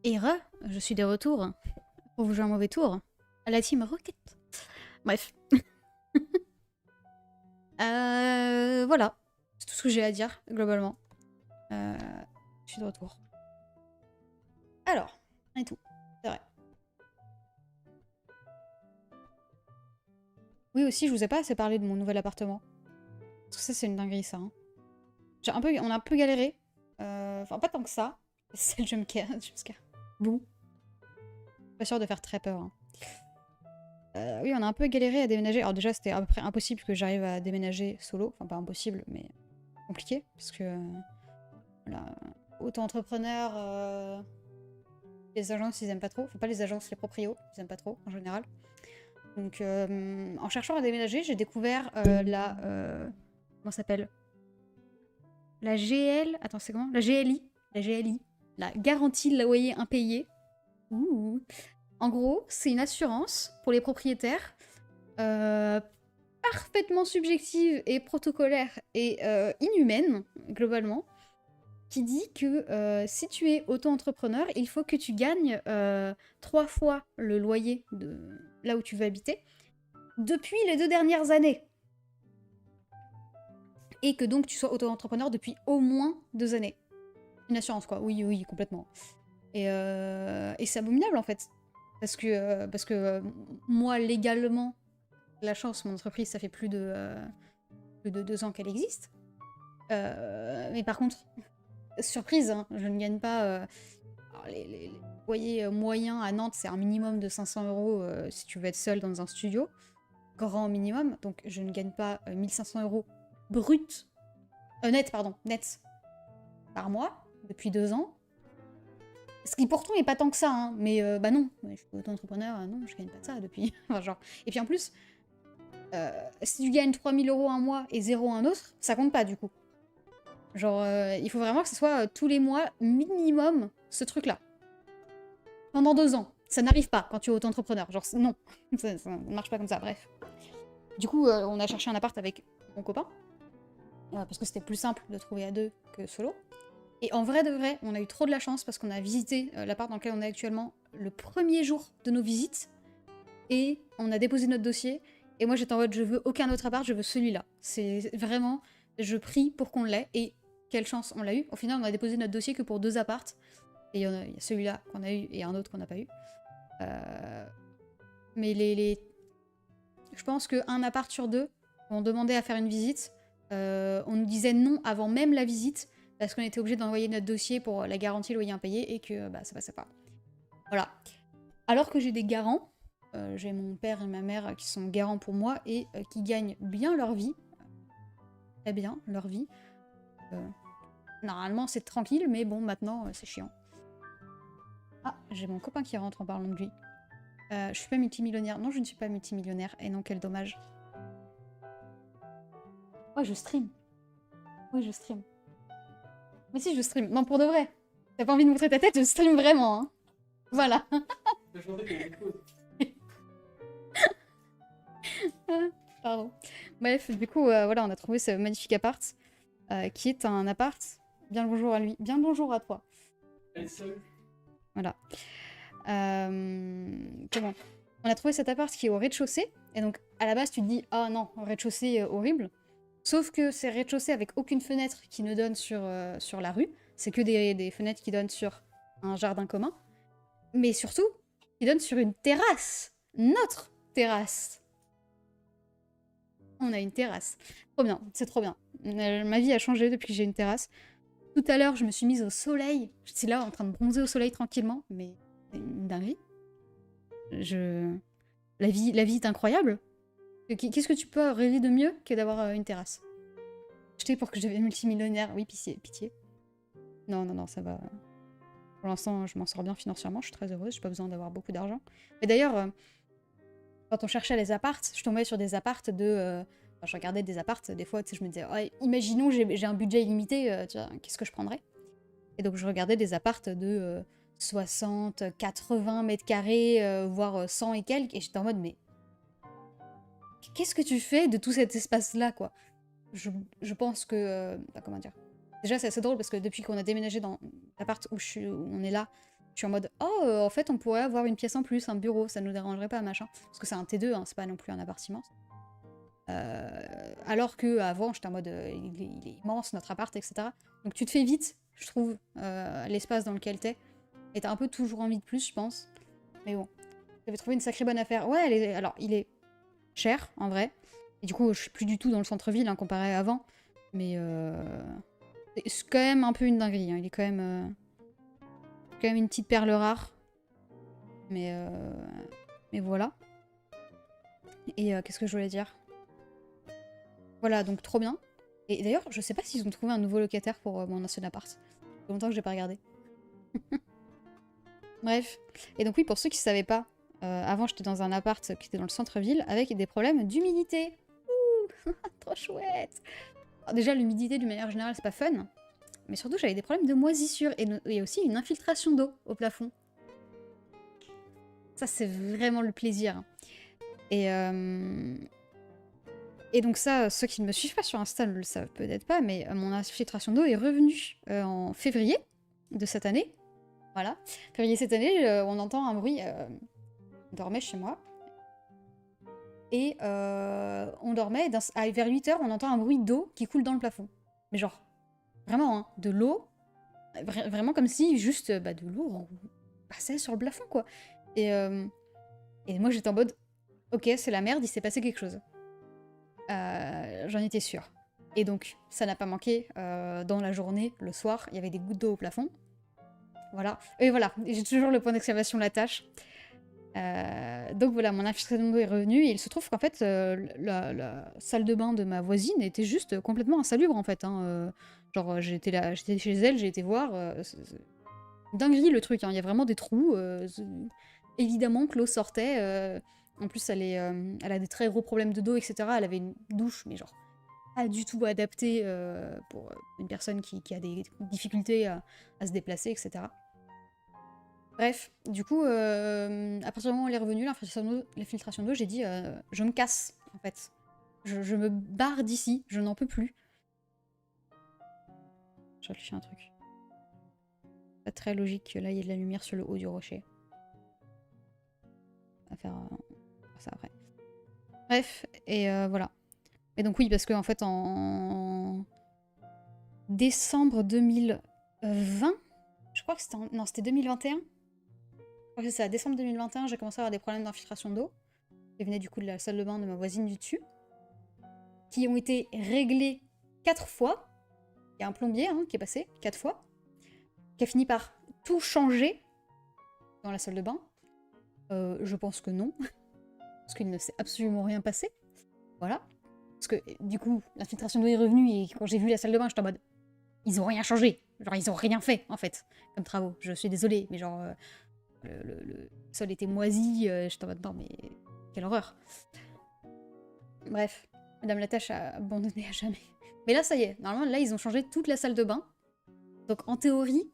Et je suis de retour pour vous jouer un mauvais tour à la team Rocket. Bref. Voilà. C'est tout ce que j'ai à dire, globalement. Je suis de retour. Alors, et tout. C'est vrai. Oui, aussi, je vous ai pas assez parlé de mon nouvel appartement. Parce que ça, c'est une dinguerie, ça. Hein. On a un peu galéré. Enfin, pas tant que ça. C'est le jumpscare. Bon. Pas sûr de faire très peur. Hein. Oui, on a un peu galéré à déménager. Alors déjà, c'était à peu près impossible que j'arrive à déménager solo. Enfin, pas impossible, mais compliqué. Parce que, voilà, auto-entrepreneur, les agences, ils aiment pas trop. Enfin, pas les agences, les proprios, ils aiment pas trop, en général. Donc, en cherchant à déménager, j'ai découvert la... comment ça s'appelle? La GL... Attends, c'est comment? La GLI. La GLI. La garantie de loyer impayé. Ouh. En gros, c'est une assurance pour les propriétaires parfaitement subjective et protocolaire et inhumaine, globalement, qui dit que si tu es auto-entrepreneur, il faut que tu gagnes 3 fois le loyer de là où tu veux habiter depuis les 2 dernières années. Et que donc tu sois auto-entrepreneur depuis au moins 2 années. Une assurance, quoi. Oui, oui, complètement. Et c'est abominable, en fait. Parce que moi, légalement, la chance, mon entreprise, ça fait plus de 2 ans qu'elle existe. Mais par contre, surprise, hein, je ne gagne pas... les loyers moyens à Nantes, c'est un minimum de 500 € si tu veux être seul dans un studio. Grand minimum. Donc je ne gagne pas 1500 € brut. Net, pardon. Net. Par mois, depuis 2 ans. Ce qui pourtant est pas tant que ça, hein, mais bah non, je suis auto-entrepreneur, non, je gagne pas de ça depuis. Enfin, genre. Et puis en plus, si tu gagnes 3000 € un mois et 0 un autre, ça compte pas du coup. Genre, il faut vraiment que ce soit tous les mois minimum ce truc-là. Pendant 2 ans. Ça n'arrive pas quand tu es auto-entrepreneur. Genre, non, ça marche pas comme ça, bref. Du coup, on a cherché un appart avec mon copain, parce que c'était plus simple de trouver à 2 que solo. Et en vrai de vrai, on a eu trop de la chance parce qu'on a visité l'appart dans lequel on est actuellement le premier jour de nos visites. Et on a déposé notre dossier. Et moi j'étais en mode, je veux aucun autre appart, je veux celui-là. C'est vraiment, je prie pour qu'on l'ait. Et quelle chance on l'a eu. Au final, on a déposé notre dossier que pour 2 apparts. Et il y a celui-là qu'on a eu et un autre qu'on n'a pas eu. Mais je pense qu'un appart sur 2, on demandait à faire une visite. On nous disait non avant même la visite. Parce qu'on était obligé d'envoyer notre dossier pour la garantie loyer impayé et que bah, ça passait pas. Voilà. Alors que j'ai des garants, j'ai mon père et ma mère qui sont garants pour moi et qui gagnent bien leur vie. Très bien, leur vie. Normalement, c'est tranquille, mais bon, maintenant, c'est chiant. Ah, j'ai mon copain qui rentre en parlant de lui. Je suis pas multimillionnaire. Non, je ne suis pas multimillionnaire. Et non, quel dommage. Ouais, je stream. Oui, je stream. Mais si, je stream. Non, pour de vrai. T'as pas envie de montrer ta tête, je stream vraiment. Hein. Voilà. Pardon. Bref, du coup, voilà, on a trouvé ce magnifique appart, qui est un appart. Bien le bonjour à lui. Bien le bonjour à toi. Voilà. Comment? On a trouvé cet appart qui est au rez-de-chaussée. Et donc, à la base, tu te dis, ah non, rez-de-chaussée, horrible. Sauf que c'est rez-de-chaussée avec aucune fenêtre qui ne donne sur la rue. C'est que des fenêtres qui donnent sur un jardin commun. Mais surtout, qui donnent sur une terrasse. Notre terrasse. On a une terrasse. Trop bien, c'est trop bien. Ma vie a changé depuis que j'ai une terrasse. Tout à l'heure, je me suis mise au soleil. J'étais là en train de bronzer au soleil tranquillement. Mais c'est une dinguerie. La vie est incroyable. Qu'est-ce que tu peux rêver de mieux que d'avoir une terrasse? Acheter pour que je devienne multimillionnaire. Oui, pitié. Non, ça va. Pour l'instant, je m'en sors bien financièrement. Je suis très heureuse. J'ai pas besoin d'avoir beaucoup d'argent. Mais d'ailleurs, quand on cherchait les appartes, je tombais sur des appartes de... Enfin, je regardais des appartes, des fois, tu sais, je me disais, oh, imaginons, j'ai un budget illimité, qu'est-ce que je prendrais? Et donc, je regardais des appartes de 60, 80 mètres carrés, voire 100 et quelques, et j'étais en mode, mais... Qu'est-ce que tu fais de tout cet espace-là, quoi? Je pense que... comment dire? Déjà, c'est assez drôle parce que depuis qu'on a déménagé dans l'appart où on est là, Je suis en mode, oh, en fait, on pourrait avoir une pièce en plus, un bureau, ça nous dérangerait pas, machin. Parce que c'est un T2, hein, c'est pas non plus un appartement. Alors que avant, j'étais en mode, il est immense, notre appart, etc. Donc tu te fais vite, je trouve, l'espace dans lequel t'es. Et t'as un peu toujours envie de plus, je pense. Mais bon, j'avais trouvé une sacrée bonne affaire. Ouais, alors, il est cher, en vrai. Et du coup, je suis plus du tout dans le centre-ville, hein, comparé à avant. Mais c'est quand même un peu une dinguerie, hein. Il est quand même une petite perle rare. Mais voilà. Et qu'est-ce que je voulais dire? Voilà, donc trop bien. Et d'ailleurs, je sais pas s'ils ont trouvé un nouveau locataire pour mon ancien appart. Ça fait longtemps que j'ai pas regardé. Bref. Et donc oui, pour ceux qui savaient pas, avant j'étais dans un appart qui était dans le centre-ville avec des problèmes d'humidité. Ouh, trop chouette. Alors déjà, l'humidité d'une manière générale, c'est pas fun. Mais surtout, j'avais des problèmes de moisissure et aussi une infiltration d'eau au plafond. Ça, c'est vraiment le plaisir. Et donc ça, ceux qui ne me suivent pas sur Insta ne le savent peut-être pas, mais mon infiltration d'eau est revenue en février de cette année. Voilà. Février cette année, on entend un bruit. On dormait chez moi. Et on dormait, vers 8h, on entend un bruit d'eau qui coule dans le plafond. Mais genre, vraiment, hein, de l'eau. Vraiment comme si juste de l'eau passait sur le plafond, quoi. Et moi, j'étais en mode, ok, c'est la merde, il s'est passé quelque chose. J'en étais sûre. Et donc, ça n'a pas manqué. Dans la journée, le soir, il y avait des gouttes d'eau au plafond. Voilà. Et voilà, j'ai toujours le point d'exclamation la tâche. Donc voilà, mon infiltration d'eau est revenue et il se trouve qu'en fait, la salle de bain de ma voisine était juste complètement insalubre en fait. Hein. Genre, j'étais chez elle, j'ai été voir. C'est dinguerie le truc, hein. Il y a vraiment des trous. Évidemment que l'eau sortait. En plus, elle a des très gros problèmes de dos, etc. Elle avait une douche, mais genre pas du tout adaptée pour une personne qui a des difficultés à se déplacer, etc. Bref, du coup, à partir du moment où elle est revenue, l'infiltration d'eau, j'ai dit je me casse, en fait. Je me barre d'ici, je n'en peux plus. Je réfléchis à un truc. Pas très logique que là, il y ait de la lumière sur le haut du rocher. On va faire ça après. Bref, et voilà. Et donc oui, parce qu'en fait, en décembre 2020, je crois que c'était... Non, c'était 2021. Je crois que c'est à décembre 2021, j'ai commencé à avoir des problèmes d'infiltration d'eau, qui venaient du coup de la salle de bain de ma voisine du dessus, qui ont été réglés 4 fois. Il y a un plombier qui est passé 4 fois, qui a fini par tout changer dans la salle de bain. Je pense que non, parce qu'il ne s'est absolument rien passé. Voilà. Parce que du coup, l'infiltration d'eau est revenue et quand j'ai vu la salle de bain, j'étais en mode ils ont rien changé. Genre, ils ont rien fait, en fait, comme travaux. Je suis désolée, mais genre, le sol était moisi. J'étais en mode non, mais quelle horreur. Bref, Madame Latache a abandonné à jamais. Mais là, ça y est. Normalement, là, ils ont changé toute la salle de bain. Donc, en théorie,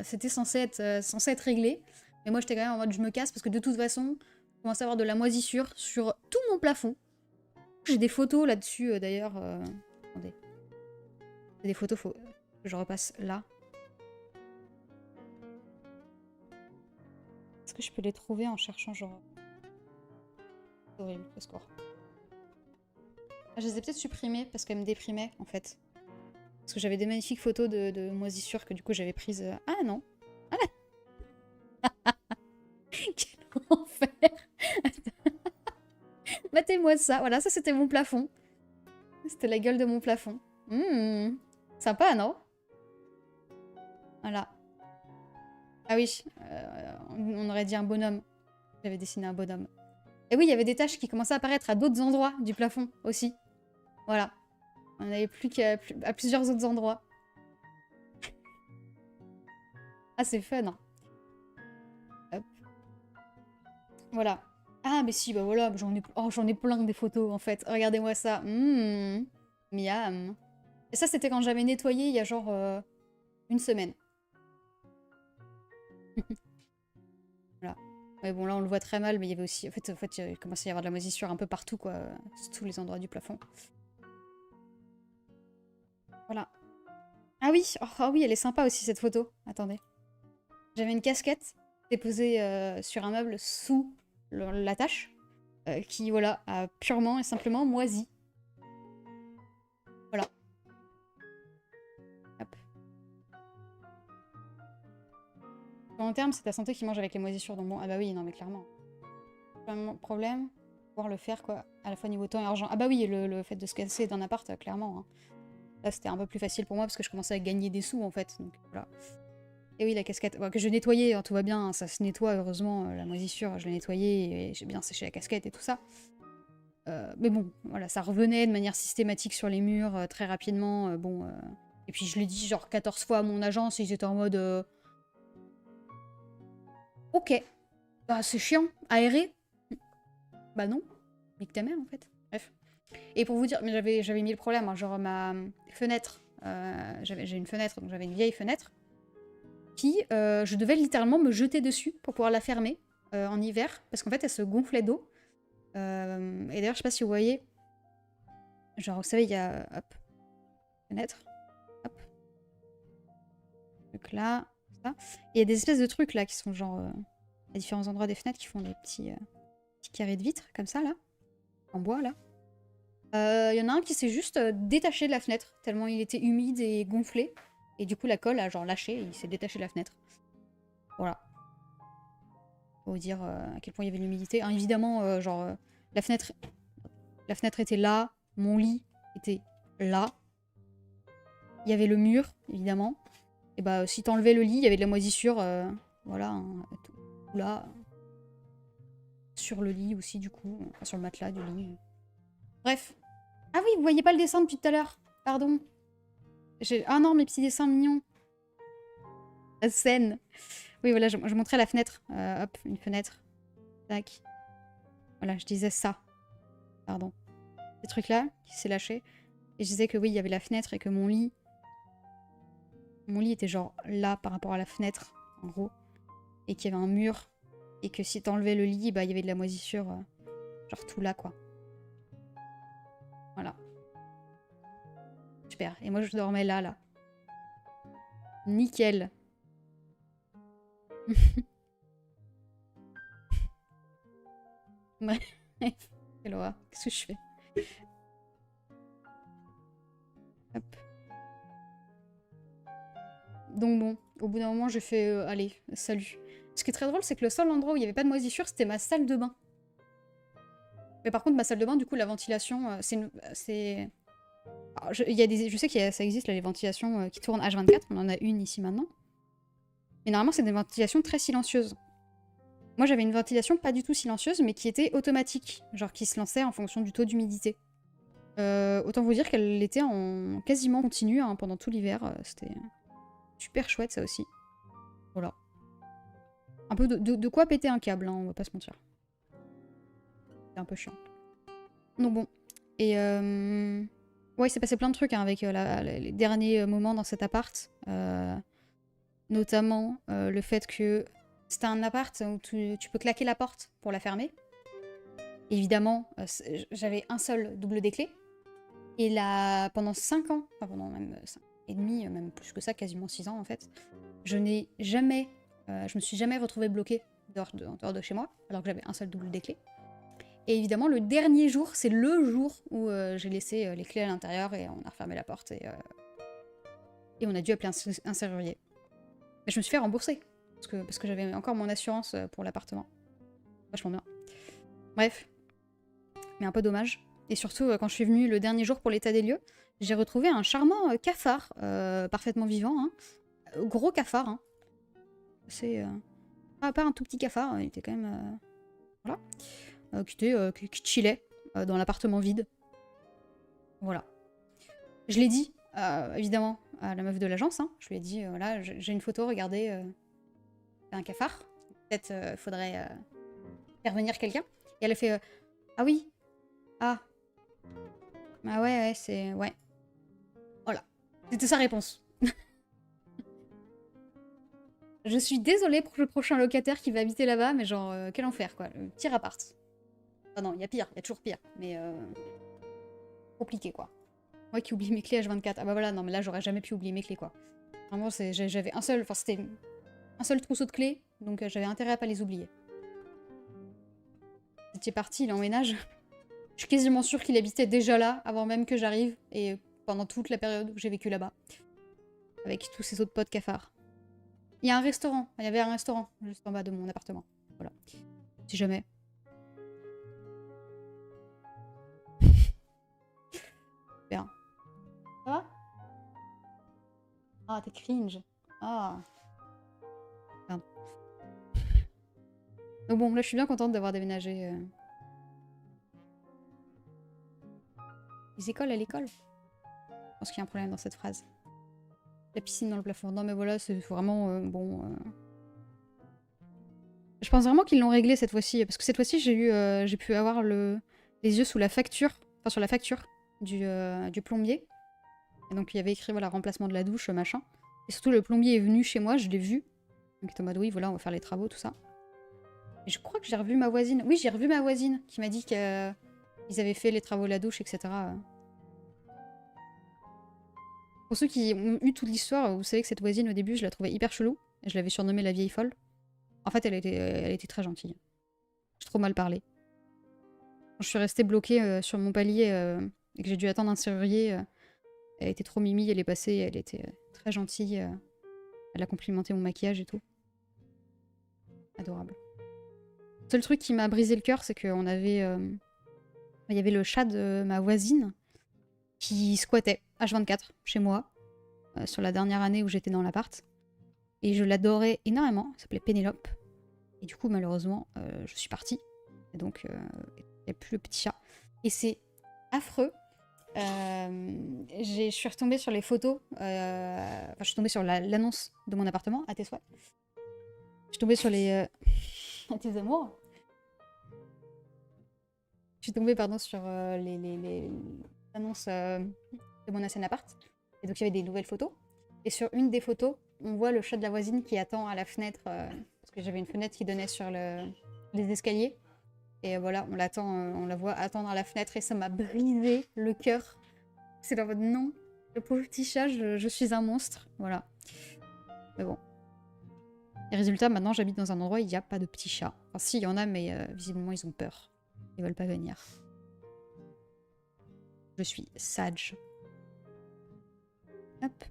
c'était censé être réglé. Mais moi, j'étais quand même en mode je me casse parce que de toute façon, je commence à avoir de la moisissure sur tout mon plafond. J'ai des photos là-dessus, d'ailleurs. Attendez. J'ai des photos, faut que je repasse là. Est-ce que je peux les trouver en cherchant genre... C'est horrible, le score. Ah, je les ai peut-être supprimées parce qu'elles me déprimaient, en fait. Parce que j'avais des magnifiques photos de moisissures que du coup j'avais prises... Ah non. Ah là. Quel enfer. Mettez-moi ça. Voilà, ça c'était mon plafond. C'était la gueule de mon plafond. Sympa, non? Voilà. Ah oui, on aurait dit un bonhomme. J'avais dessiné un bonhomme. Et oui, il y avait des taches qui commençaient à apparaître à d'autres endroits du plafond aussi. Voilà. On n'avait plus qu'à plusieurs autres endroits. Ah, c'est fun, hein. Hop. Voilà. Ah, mais si, bah voilà, j'en ai plein des photos, en fait. Regardez-moi ça. Miam. Et ça, c'était quand j'avais nettoyé il y a genre une semaine. Voilà. Mais bon, là, on le voit très mal, mais il y avait aussi... En fait, il commençait à y avoir de la moisissure un peu partout, quoi. Sur tous les endroits du plafond. Voilà. Ah oui, oh, ah oui, elle est sympa aussi, cette photo. Attendez. J'avais une casquette déposée sur un meuble sous la tâche, qui, voilà, a purement et simplement moisi. Voilà. Hop. Sur long terme, c'est ta santé qui mange avec les moisissures. Donc bon, ah bah oui, non mais clairement. Problème, pouvoir le faire quoi, à la fois niveau temps et argent. Ah bah oui, le fait de se casser d'un appart, clairement. Hein. Là, c'était un peu plus facile pour moi parce que je commençais à gagner des sous en fait. Donc voilà. Et oui, la casquette, ouais, que je nettoyais, hein, tout va bien, hein, ça se nettoie heureusement, la moisissure, je l'ai nettoyée et j'ai bien séché la casquette et tout ça. Mais bon, voilà, ça revenait de manière systématique sur les murs très rapidement. Bon, et puis je l'ai dit genre 14 fois à mon agence et ils étaient en mode ok, bah c'est chiant, aéré. Bah non, nique ta mère en fait. Bref. Et pour vous dire, mais j'avais mis le problème, hein, genre ma fenêtre, j'ai une fenêtre, donc j'avais une vieille fenêtre, qui, je devais littéralement me jeter dessus pour pouvoir la fermer en hiver, parce qu'en fait elle se gonflait d'eau. Et d'ailleurs, je sais pas si vous voyez, genre vous savez, il y a, hop, fenêtre, hop, donc là, ça. Et il y a des espèces de trucs là qui sont genre à différents endroits des fenêtres qui font des petits carrés de vitre, comme ça là, en bois là. Il y en a un qui s'est juste détaché de la fenêtre, tellement il était humide et gonflé. Et du coup, la colle a genre lâché et il s'est détaché de la fenêtre. Voilà. Pour vous dire à quel point il y avait de l'humidité. Hein, évidemment, genre, la fenêtre était là, mon lit était là. Il y avait le mur, évidemment. Et bah, si t'enlevais le lit, il y avait de la moisissure, voilà, hein, tout là. Sur le lit aussi, du coup. Enfin, sur le matelas du lit. Bref. Ah oui, vous voyez pas le dessin depuis tout à l'heure. Pardon. Ah non, mes petits dessins mignons. La scène. Oui, voilà, je montrais la fenêtre. Hop, une fenêtre. Tac. Voilà, je disais ça. Pardon. Ces trucs-là qui s'est lâché. Et je disais que oui, il y avait la fenêtre et que mon lit... Mon lit était genre là par rapport à la fenêtre, en gros. Et qu'il y avait un mur. Et que si t'enlevais le lit, bah il y avait de la moisissure. Genre tout là, quoi. Voilà. Super. Et moi, je dormais là, là. Nickel. Bref. Quelle horreur. Qu'est-ce que je fais? Hop. Donc bon, au bout d'un moment, j'ai fait allez, salut. Ce qui est très drôle, c'est que le seul endroit où il n'y avait pas de moisissure, c'était ma salle de bain. Mais par contre, ma salle de bain, du coup, la ventilation, c'est... Je sais que ça existe, là, les ventilations qui tournent H24. On en a une ici maintenant. Mais normalement, c'est des ventilations très silencieuses. Moi, j'avais une ventilation pas du tout silencieuse, mais qui était automatique. Genre qui se lançait en fonction du taux d'humidité. Autant vous dire qu'elle était en quasiment continu hein, pendant tout l'hiver. C'était super chouette, ça aussi. Voilà. Un peu de quoi péter un câble, hein, on va pas se mentir. C'est un peu chiant. Donc bon. Et ouais, il s'est passé plein de trucs hein, avec les derniers moments dans cet appart. Notamment le fait que c'était un appart où tu peux claquer la porte pour la fermer. Évidemment, j'avais un seul double des clés. Et là, pendant 5 ans, enfin pendant même 5 et demi, même plus que ça, quasiment 6 ans en fait, je n'ai jamais, je me suis jamais retrouvée bloquée en dehors de chez moi, alors que j'avais un seul double des clés. Et évidemment, le dernier jour, c'est le jour où j'ai laissé les clés à l'intérieur et on a refermé la porte et on a dû appeler un serrurier. Mais je me suis fait rembourser, parce que j'avais encore mon assurance pour l'appartement. Vachement bien. Bref, mais un peu dommage. Et surtout, quand je suis venue le dernier jour pour l'état des lieux, j'ai retrouvé un charmant cafard, parfaitement vivant. Hein. Gros cafard. Hein. C'est pas un tout petit cafard, il était quand même... voilà. Qui chillait dans l'appartement vide. Voilà. Je l'ai dit, évidemment, à la meuf de l'agence. Hein. Je lui ai dit, voilà, j'ai une photo, regardez, c'est un cafard. Peut-être faudrait faire venir quelqu'un. Et elle a fait, ah oui, ah. Ah ouais, c'est... Ouais. Voilà. C'était sa réponse. Je suis désolée pour le prochain locataire qui va habiter là-bas, mais genre, quel enfer, quoi. Le pire appart. Ah non, il y a pire, il y a toujours pire. Mais compliqué, quoi. Moi qui oublie mes clés H24. Ah bah voilà, non, mais là, j'aurais jamais pu oublier mes clés, quoi. Vraiment, j'avais un seul... Enfin, c'était un seul trousseau de clés, donc j'avais intérêt à pas les oublier. Il était parti, il emménage. Je suis quasiment sûre qu'il habitait déjà là, avant même que j'arrive, et pendant toute la période où j'ai vécu là-bas. Avec tous ces autres potes cafards. Il y a un restaurant, il y avait un restaurant juste en bas de mon appartement. Voilà. Si jamais. Bien. Ça va? Ah, t'es cringe. Ah. Merde. Donc bon, là je suis bien contente d'avoir déménagé. Les écoles à l'école? Je pense qu'il y a un problème dans cette phrase. La piscine dans le plafond. Non mais voilà, c'est vraiment bon. Je pense vraiment qu'ils l'ont réglé cette fois-ci. Parce que cette fois-ci, j'ai pu avoir les yeux sous la facture. Enfin, sur la facture du plombier. Et donc, il y avait écrit, voilà, remplacement de la douche, machin. Et surtout, le plombier est venu chez moi, je l'ai vu. Donc, il était en mode, oui, voilà, on va faire les travaux, tout ça. Et je crois que j'ai revu ma voisine. Oui, j'ai revu ma voisine qui m'a dit qu'ils avaient fait les travaux de la douche, etc. Pour ceux qui ont eu toute l'histoire, vous savez que cette voisine, au début, je la trouvais hyper chelou. Et je l'avais surnommée la vieille folle. En fait, elle était très gentille. J'ai trop mal parlé. Quand je suis restée bloquée sur mon palier et que j'ai dû attendre un serrurier, elle était trop mimi, elle est passée, elle était très gentille. Elle a complimenté mon maquillage et tout. Adorable. Le seul truc qui m'a brisé le cœur, c'est qu'on avait... il y avait le chat de ma voisine qui squattait H24 chez moi sur la dernière année où j'étais dans l'appart. Et je l'adorais énormément. Elle s'appelait Pénélope. Et du coup, malheureusement, je suis partie. Et donc, il n'y a plus le petit chat. Et c'est affreux. Je suis retombée sur les photos. Enfin, je suis tombée sur l'annonce de mon appartement, à tes souhaits. Je suis tombée sur les... à tes amours. Je suis tombée, pardon, sur les annonces de mon ancien appart. Et donc, il y avait des nouvelles photos. Et sur une des photos, on voit le chat de la voisine qui attend à la fenêtre. Parce que j'avais une fenêtre qui donnait sur les escaliers. Et voilà, on l'attend, on la voit attendre à la fenêtre. Et ça m'a brisé le cœur. C'est dans votre nom. Le pauvre petit chat, je suis un monstre. Voilà. Mais bon. Et résultat, maintenant, j'habite dans un endroit où il n'y a pas de petits chats. Enfin, si, il y en a, mais visiblement, ils ont peur. Ils veulent pas venir. Je suis sage. Hop.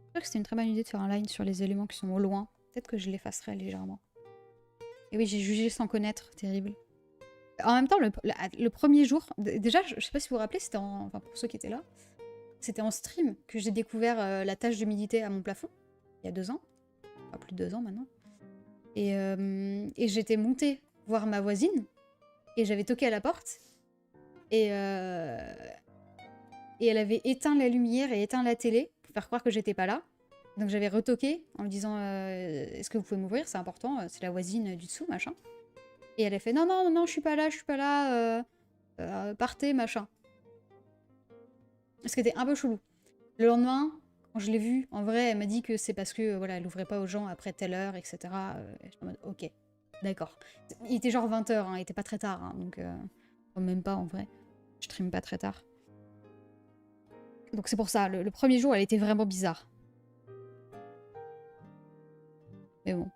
Je crois que c'était une très bonne idée de faire un line sur les éléments qui sont au loin. Peut-être que je l'effacerai légèrement. Et oui, j'ai jugé sans connaître. Terrible. En même temps, le premier jour... Déjà, je sais pas si vous vous rappelez, c'était enfin, pour ceux qui étaient là, c'était en stream que j'ai découvert la tache d'humidité à mon plafond. Il y a 2 ans. Enfin, plus de 2 ans maintenant. Et j'étais montée voir ma voisine. Et j'avais toqué à la porte. Et elle avait éteint la lumière et éteint la télé pour faire croire que j'étais pas là. Donc j'avais retoqué en lui disant est-ce que vous pouvez m'ouvrir, c'est important, c'est la voisine du dessous, machin. Et elle a fait non, non, non, je suis pas là, partez, machin. Ce qui était un peu chelou. Le lendemain, quand je l'ai vue, en vrai, elle m'a dit que c'est parce que voilà, elle ouvrait pas aux gens après telle heure, etc. J'étais en mode ok, d'accord. Il était genre 20h, hein, il était pas très tard, hein, donc même pas en vrai. Je stream pas très tard. Donc c'est pour ça, le premier jour, elle était vraiment bizarre. Mais bon.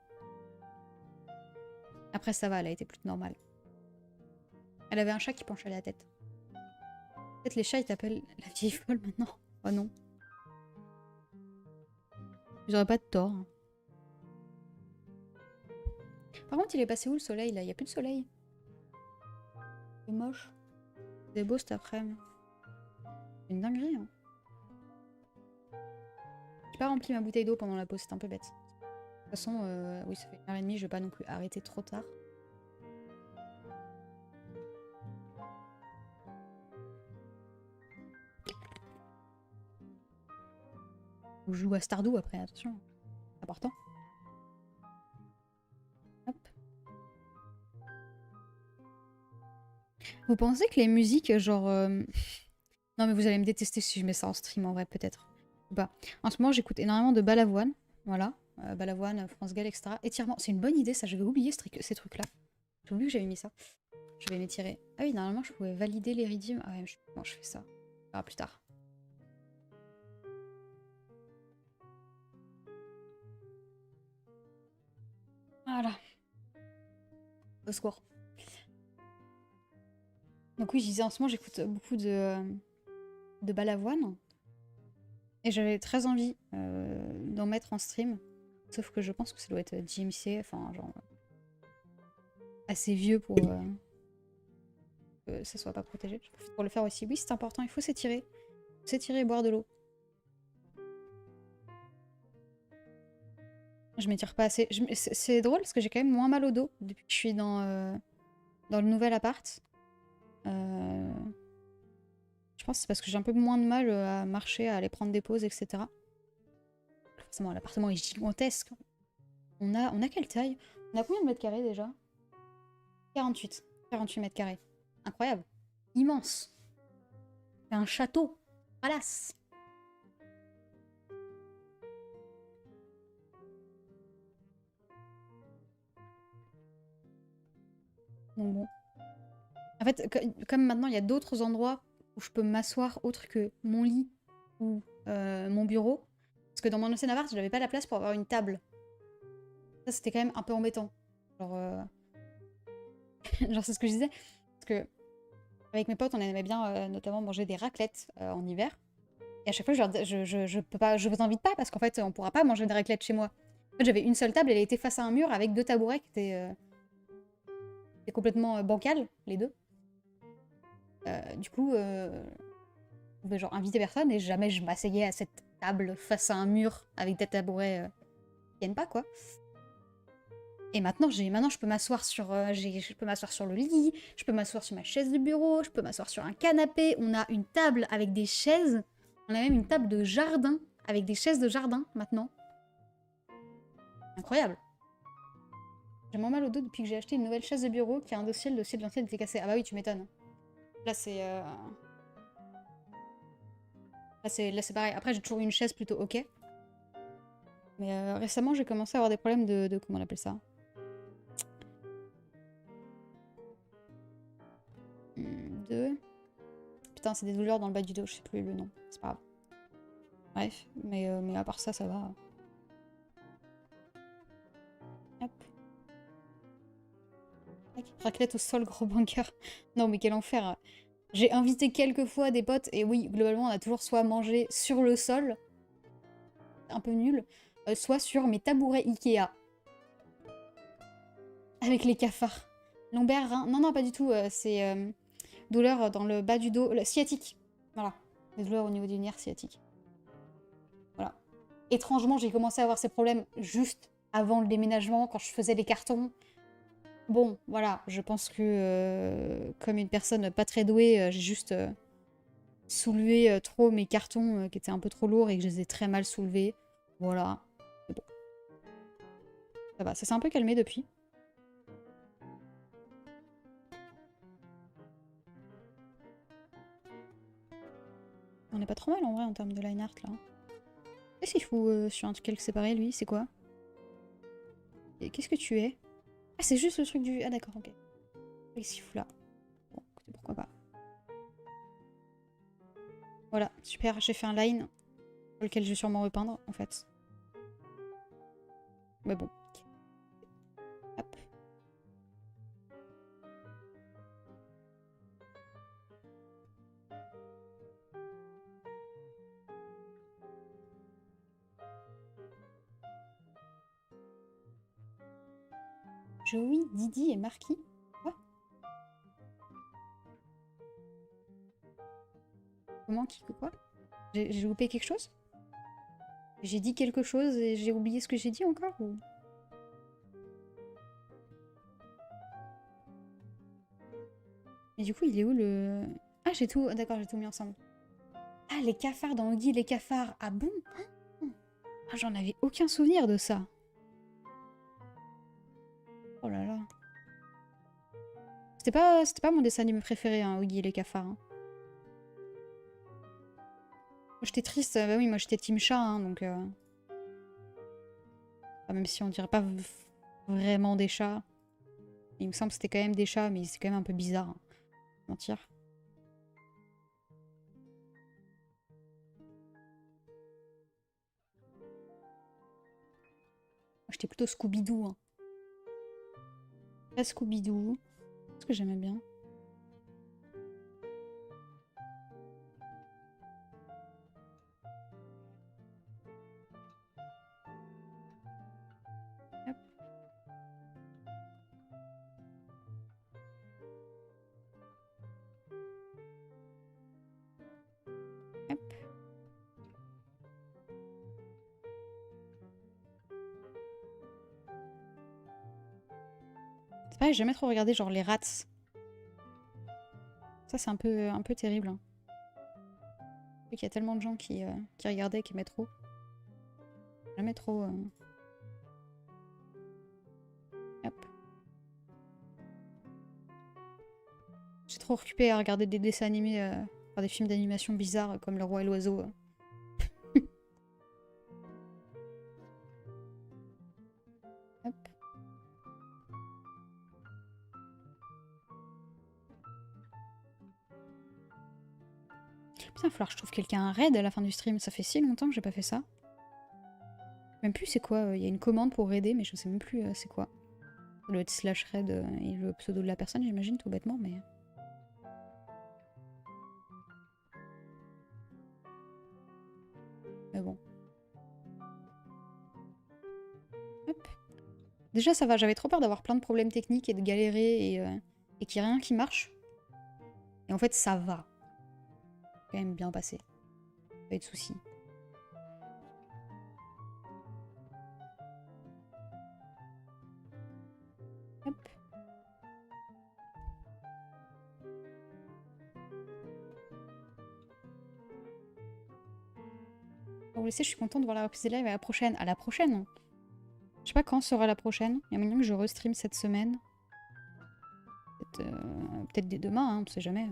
Après, ça va, elle a été plus normale. Elle avait un chat qui penchait la tête. Peut-être les chats, ils t'appellent la vieille folle maintenant. Oh non. Ils auraient pas de tort. Hein. Par contre, il est passé où le soleil, là? Il n'y a plus de soleil. C'est moche. C'est beau cet après-midi. C'est une dinguerie, hein. J'ai pas rempli ma bouteille d'eau pendant la pause, c'est un peu bête. De toute façon, oui, ça fait 1h30, je vais pas non plus arrêter trop tard. Je joue à Stardew après, attention. C'est important. Hop. Vous pensez que les musiques, genre... Non mais vous allez me détester si je mets ça en stream en vrai, peut-être. Ou pas. En ce moment, j'écoute énormément de Balavoine. Voilà. Balavoine, France Gall, etc. Étirement. C'est une bonne idée, ça. J'avais oublié ces trucs-là. J'ai oublié que j'avais mis ça. Je vais m'étirer. Ah oui, normalement, je pouvais valider les redeems. Ah ouais, bon, je fais ça. Ah, plus tard. Voilà. Au secours. Donc oui, je disais en ce moment, j'écoute beaucoup de Balavoine. Et j'avais très envie d'en mettre en stream. Sauf que je pense que ça doit être JMC, enfin genre assez vieux pour que ça soit pas protégé. Je profite pour le faire aussi. Oui, c'est important, il faut s'étirer. S'étirer et boire de l'eau. Je m'étire pas assez. C'est drôle parce que j'ai quand même moins mal au dos depuis que je suis dans le nouvel appart. Je pense que c'est parce que j'ai un peu moins de mal à marcher, à aller prendre des pauses, etc. Forcément, l'appartement est gigantesque. On a quelle taille? On a combien de mètres carrés déjà? 48. 48 mètres carrés. Incroyable. Immense. C'est un château. Palace. Donc bon. En fait, comme maintenant il y a d'autres endroits où je peux m'asseoir autre que mon lit ou mon bureau. Parce que dans mon ancien appart, je n'avais pas la place pour avoir une table. Ça, c'était quand même un peu embêtant. Genre, genre c'est ce que je disais. Parce que avec mes potes, on aimait bien notamment manger des raclettes en hiver. Et à chaque fois, je peux pas, je vous invite pas parce qu'en fait, on pourra pas manger des raclettes chez moi. En fait, j'avais une seule table, elle était face à un mur avec deux tabourets qui étaient complètement bancales, les deux. Du coup, je pouvais genre inviter personne et jamais je m'asseyais à cette table face à un mur avec des tabourets qui viennent pas, quoi. Et maintenant, je peux m'asseoir je peux m'asseoir sur le lit, je peux m'asseoir sur ma chaise de bureau, je peux m'asseoir sur un canapé. On a une table avec des chaises. On a même une table de jardin avec des chaises de jardin maintenant. Incroyable. J'ai moins mal au dos depuis que j'ai acheté une nouvelle chaise de bureau qui a un dossier. Le dossier de l'ancienne était cassé. Ah bah oui, tu m'étonnes. Là, c'est là, c'est pareil. Après, j'ai toujours eu une chaise plutôt ok. Mais récemment, j'ai commencé à avoir des problèmes de comment on appelle ça? De... Putain, c'est des douleurs dans le bas du dos, je sais plus le nom. C'est pas grave. Bref, mais à part ça, ça va. Hop. Raclette au sol, gros bunker. Non, mais quel enfer. J'ai invité quelques fois des potes, et oui, globalement, on a toujours soit mangé sur le sol, un peu nul, soit sur mes tabourets Ikea. Avec les cafards. Lombaire, rein... Non, non, pas du tout. C'est douleur dans le bas du dos, sciatique. Voilà. Des douleurs au niveau du nerf sciatique. Voilà. Étrangement, j'ai commencé à avoir ces problèmes juste avant le déménagement, quand je faisais les cartons. Bon, voilà, je pense que comme une personne pas très douée, j'ai juste soulevé trop mes cartons qui étaient un peu trop lourds et que je les ai très mal soulevés. Voilà. Mais bon, ça va, ça s'est un peu calmé depuis. On est pas trop mal en vrai en termes de line art là. Qu'est-ce qu'il fout sur un truc séparé lui? C'est quoi? Et qu'est-ce que tu es? Ah, c'est juste le truc du. Ah, d'accord, ok. Qu'est-ce qu'il fout là? Bon, écoutez, pourquoi pas. Voilà, super, j'ai fait un line sur lequel je vais sûrement repeindre en fait. Mais bon. Hop. Joey, Didi et Marquis. Quoi? Comment, qui, quoi? J'ai loupé quelque chose? J'ai dit quelque chose et j'ai oublié ce que j'ai dit encore ou... Et du coup, il est où le... Ah, j'ai tout... D'accord, j'ai tout mis ensemble. Ah, les cafards dans Oggy, les cafards. Ah bon? Ah, j'en avais aucun souvenir de ça. Oh là là. C'était pas mon dessin animé préféré, hein, Oggy et les cafards. Hein. Moi, j'étais triste. Bah oui, moi, j'étais team chat, hein, donc... Enfin, même si on dirait pas vraiment des chats. Il me semble que c'était quand même des chats, mais c'est quand même un peu bizarre. Hein. Mentir. Moi, j'étais plutôt Scooby-Doo. Hein. Très Scooby-Doo. Ce que j'aimais bien. Hop. Hop. C'est pareil, j'ai jamais trop regardé genre les rats. Ça c'est un peu terrible. Hein. Je sais qu'il y a tellement de gens qui regardaient, qui aimaient trop. Jamais trop... Hop. J'ai trop occupé à regarder des dessins animés, enfin, des films d'animation bizarres comme Le Roi et l'Oiseau. Hop. Putain, il va falloir que je trouve quelqu'un un raid à la fin du stream. Ça fait si longtemps que j'ai pas fait ça. Même plus c'est quoi. Il y a une commande pour raider, mais je sais même plus c'est quoi. Ça doit être slash raid et le pseudo de la personne, j'imagine, tout bêtement, mais... Mais bon. Hop. Déjà, ça va. J'avais trop peur d'avoir plein de problèmes techniques et de galérer et qu'il n'y ait rien qui marche. Et en fait, ça va. Quand même bien passé. Pas de soucis. Hop. Pour vous laisser, je suis contente de voir la reprise des lives à la prochaine. À la prochaine. Je sais pas quand sera la prochaine. Il y a moyen que je restream cette semaine. Peut-être dès demain, hein, on sait jamais.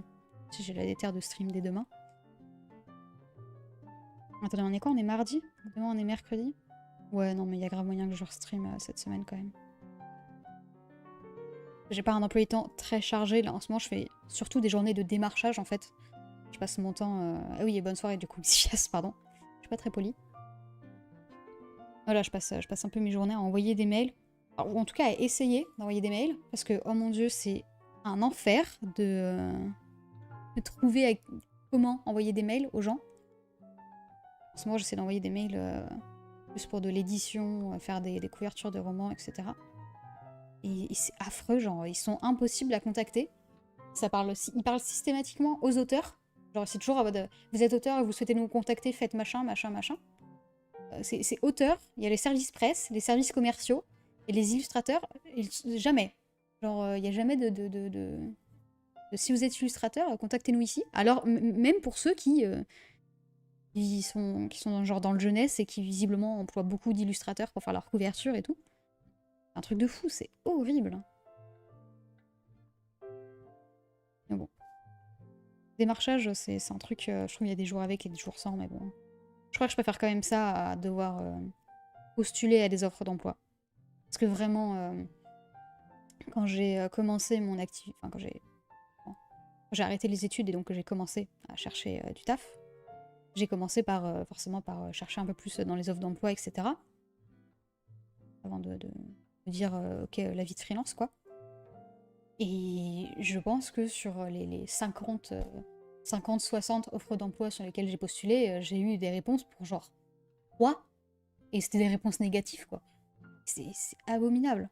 Si j'ai la déterre de stream dès demain. Attendez, on est quoi? On est mardi? Demain on est mercredi? Ouais, non, mais il y a grave moyen que je restream cette semaine quand même. J'ai pas un emploi du temps très chargé. Là, en ce moment, je fais surtout des journées de démarchage en fait. Je passe mon temps... Ah oui, et bonne soirée du coup, yes, pardon. Je suis pas très polie. Voilà, je passe un peu mes journées à envoyer des mails. Alors, ou en tout cas à essayer d'envoyer des mails. Parce que, oh mon dieu, c'est un enfer de trouver comment envoyer des mails aux gens. En ce moment, j'essaie d'envoyer des mails plus pour de l'édition, faire des couvertures de romans, etc. Et c'est affreux, genre, ils sont impossibles à contacter. Ils parlent systématiquement aux auteurs. Genre, c'est toujours en mode, vous êtes auteur et vous souhaitez nous contacter, faites machin, machin, machin. C'est auteur, il y a les services presse, les services commerciaux, et les illustrateurs, jamais. Genre, il n'y a jamais de si vous êtes illustrateur, contactez-nous ici. Alors, même pour ceux qui sont genre dans le jeunesse et qui visiblement emploient beaucoup d'illustrateurs pour faire leur couverture et tout. C'est un truc de fou, c'est horrible. Mais bon. Démarchage, c'est un truc, je trouve qu'il y a des jours avec et des jours sans, mais bon. Je crois que je préfère quand même ça à devoir postuler à des offres d'emploi. Parce que vraiment, quand j'ai commencé mon activité... Enfin, quand j'ai arrêté les études et donc que j'ai commencé à chercher du taf, j'ai commencé forcément par chercher un peu plus dans les offres d'emploi, etc. Avant de me dire, ok, la vie de freelance, quoi. Et je pense que sur les 50-60 offres d'emploi sur lesquelles j'ai postulé, j'ai eu des réponses pour genre 3. Et c'était des réponses négatives, quoi. C'est abominable.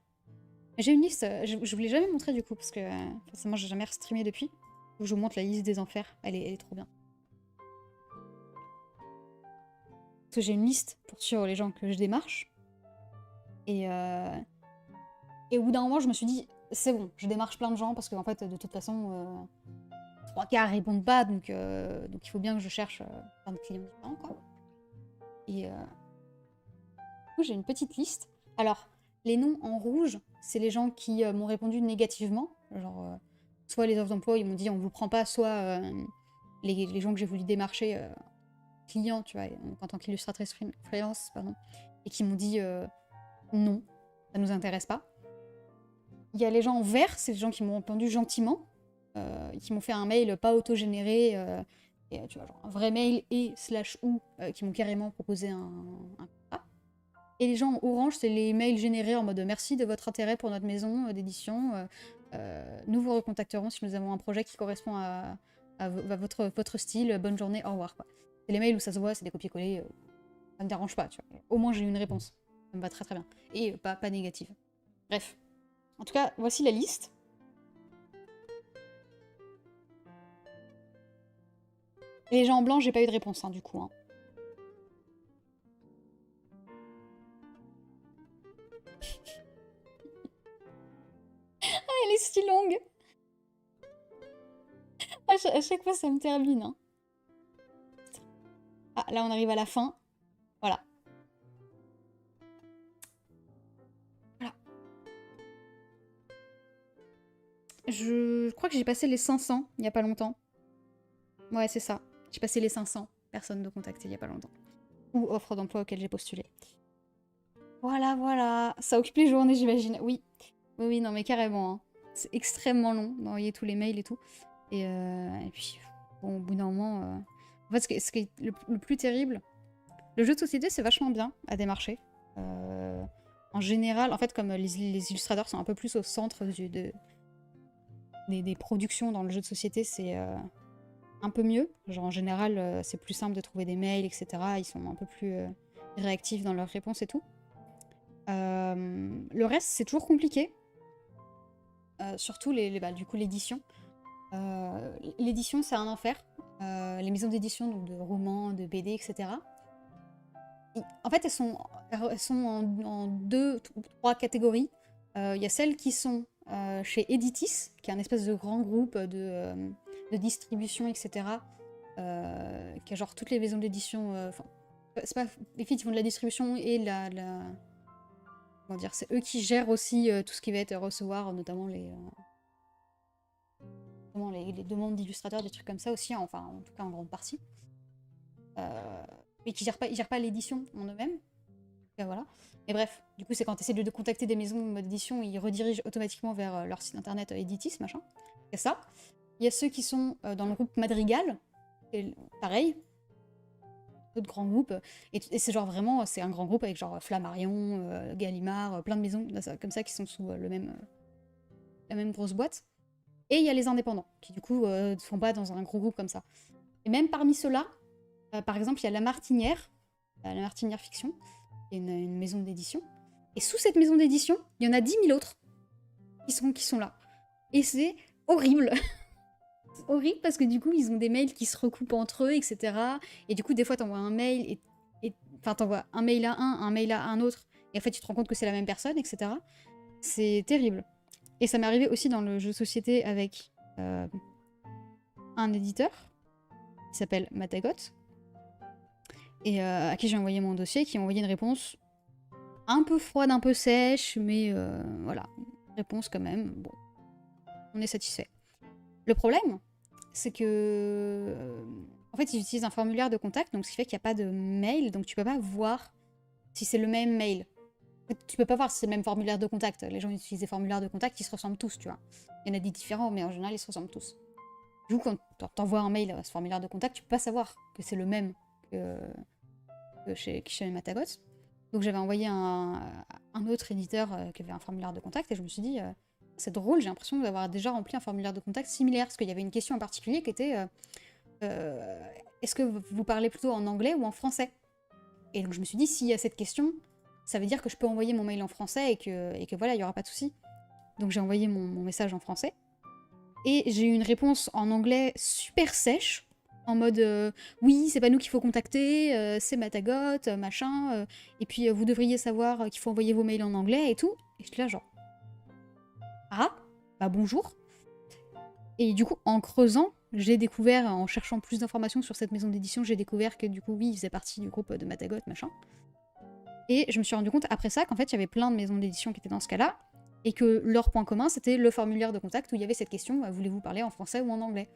J'ai une liste, je vous l'ai jamais montrée du coup, parce que forcément j'ai jamais restreamé depuis. Faut que je vous montre la liste des enfers, elle est trop bien. Parce que j'ai une liste pour suivre les gens que je démarche. Et au bout d'un moment, je me suis dit, c'est bon, je démarche plein de gens, parce qu'en fait, de toute façon, 3 quarts répondent pas, donc il faut bien que je cherche plein de clients différents, quoi. Et du coup, j'ai une petite liste. Alors, les noms en rouge, c'est les gens qui m'ont répondu négativement. Genre, soit les offres d'emploi, ils m'ont dit on vous prend pas, soit les gens que j'ai voulu démarcher, clients, tu vois, en tant qu'illustratrice freelance, pardon, et qui m'ont dit non, ça nous intéresse pas. Il y a les gens en vert, c'est les gens qui m'ont répondu gentiment, qui m'ont fait un mail pas autogénéré, et tu vois, genre un vrai mail et /ou qui m'ont carrément proposé un contrat. Et les gens orange, c'est les mails générés en mode merci de votre intérêt pour notre maison d'édition. Nous vous recontacterons si nous avons un projet qui correspond à votre style. Bonne journée, au revoir. C'est les mails où ça se voit, c'est des copier-coller. Ça me dérange pas, tu vois. Au moins j'ai eu une réponse. Ça me va très très bien. Et pas négative. Bref. En tout cas, voici la liste. Les gens en blanc, j'ai pas eu de réponse, hein, du coup. Hein. Elle est si longue. À chaque fois, ça me termine. Hein. Ah, là, on arrive à la fin. Voilà. Voilà. Je crois que j'ai passé les 500 il y a pas longtemps. Ouais, c'est ça. J'ai passé les 500 personnes de contacter il y a pas longtemps. Ou offres d'emploi auxquelles j'ai postulé. Voilà, voilà. Ça occupe les journées, j'imagine. Oui. Oui, non, mais carrément. Hein. C'est extrêmement long d'envoyer tous les mails et tout. Et puis, bon, au bout d'un moment... En fait, ce qui est le plus terrible, le jeu de société, c'est vachement bien à démarcher. En général, en fait, comme les illustrateurs sont un peu plus au centre des productions dans le jeu de société, c'est un peu mieux. Genre, en général, c'est plus simple de trouver des mails, etc. Ils sont un peu plus réactifs dans leurs réponses et tout. Le reste, c'est toujours compliqué. Surtout, du coup, l'édition. L'édition, c'est un enfer. Les maisons d'édition, donc de romans, de BD, etc. En fait, elles sont en deux, trois catégories. Il y a celles qui sont chez Editis, qui est un espèce de grand groupe de distribution, etc. Qui a genre toutes les maisons d'édition. C'est pas les filles qui font de la distribution et comment dire, c'est eux qui gèrent aussi tout ce qui va être recevoir, notamment les demandes d'illustrateurs, des trucs comme ça aussi, hein, enfin en tout cas en grande partie. Mais qui ils gèrent pas l'édition en eux-mêmes. Voilà. Mais bref, du coup, c'est quand tu essaies de contacter des maisons d'édition, ils redirigent automatiquement vers leur site internet Editis, machin. Il y a ça. Il y a ceux qui sont dans le groupe Madrigal, et pareil, d'autres grands groupes. Et c'est genre vraiment, c'est un grand groupe avec genre Flammarion, Gallimard, plein de maisons comme ça qui sont sous la même grosse boîte. Et il y a les indépendants, qui du coup ne sont pas dans un gros groupe comme ça. Et même parmi ceux-là, par exemple, il y a La Martinière Fiction, qui est une maison d'édition. Et sous cette maison d'édition, il y en a 10 000 autres qui sont là. Et c'est horrible. C'est horrible parce que du coup, ils ont des mails qui se recoupent entre eux, etc. Et du coup, des fois, t'envoies un mail enfin, t'envoies un mail à un mail à un autre. Et en fait, tu te rends compte que c'est la même personne, etc. C'est terrible. Et ça m'est arrivé aussi dans le jeu de société avec un éditeur qui s'appelle Matagot, et à qui j'ai envoyé mon dossier, qui m'a envoyé une réponse un peu froide, un peu sèche, mais voilà, réponse quand même, bon, on est satisfait. Le problème, c'est que, en fait, ils utilisent un formulaire de contact, donc ce qui fait qu'il n'y a pas de mail, donc tu peux pas voir si c'est le même mail. Tu peux pas voir si c'est le même formulaire de contact. Les gens utilisent des formulaires de contact qui se ressemblent tous, tu vois. Il y en a des différents, mais en général, ils se ressemblent tous. Du coup, quand t'envoies un mail à ce formulaire de contact, tu peux pas savoir que c'est le même que chez Matagot. Donc j'avais envoyé un autre éditeur qui avait un formulaire de contact et je me suis dit, c'est drôle, j'ai l'impression d'avoir déjà rempli un formulaire de contact similaire, parce qu'il y avait une question en particulier qui était est-ce que vous parlez plutôt en anglais ou en français? Et donc je me suis dit, s'il y a cette question, ça veut dire que je peux envoyer mon mail en français et que voilà, il n'y aura pas de souci. Donc j'ai envoyé mon message en français. Et j'ai eu une réponse en anglais super sèche, en mode oui, c'est pas nous qu'il faut contacter, c'est Matagot, machin, et puis vous devriez savoir qu'il faut envoyer vos mails en anglais et tout. Et j'étais là genre ah, bah bonjour. Et du coup, en creusant, j'ai découvert, en cherchant plus d'informations sur cette maison d'édition, j'ai découvert que du coup, oui, ils faisaient partie du groupe de Matagot, machin. Et je me suis rendu compte après ça qu'en fait, il y avait plein de maisons d'édition qui étaient dans ce cas-là, et que leur point commun, c'était le formulaire de contact où il y avait cette question, voulez-vous parler en français ou en anglais?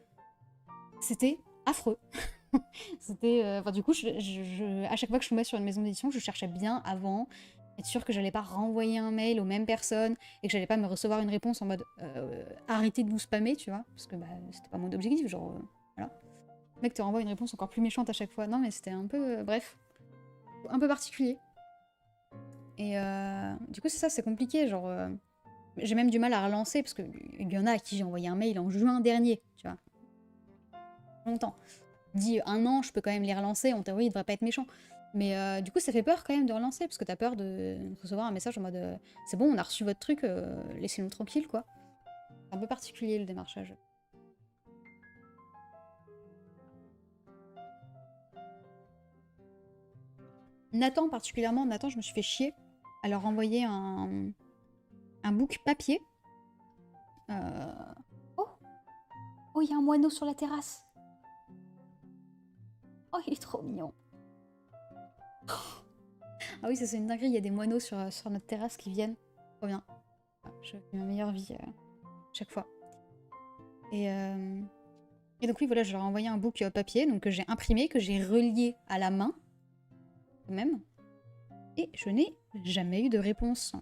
C'était affreux. C'était, du coup, à chaque fois que je tombais sur une maison d'édition, je cherchais bien avant, être sûre que j'allais pas renvoyer un mail aux mêmes personnes et que j'allais pas me recevoir une réponse en mode arrêtez de vous spammer, tu vois, parce que bah, c'était pas mon objectif, genre voilà. Le mec te renvoie une réponse encore plus méchante à chaque fois. Non, mais c'était un peu, bref, un peu particulier. Et du coup, c'est ça, c'est compliqué. Genre, j'ai même du mal à relancer parce qu'il y en a à qui j'ai envoyé un mail en juin dernier, tu vois. Longtemps. Dit un an, je peux quand même les relancer. En théorie, ils devraient pas être méchants. Mais du coup, ça fait peur quand même de relancer parce que t'as peur de recevoir un message en mode c'est bon, on a reçu votre truc, laissez-nous tranquille, quoi. C'est un peu particulier le démarchage. Nathan, particulièrement, Nathan, je me suis fait chier à leur envoyer un book papier. Oh, oh, il y a un moineau sur la terrasse. Oh, il est trop mignon. Ah oui, ça c'est une dinguerie, il y a des moineaux sur notre terrasse qui viennent. Trop bien. Je vis ma meilleure vie chaque fois. Et donc oui, voilà, je leur ai envoyé un book papier donc que j'ai imprimé, que j'ai relié à la main, même. Et je n'ai jamais eu de réponse.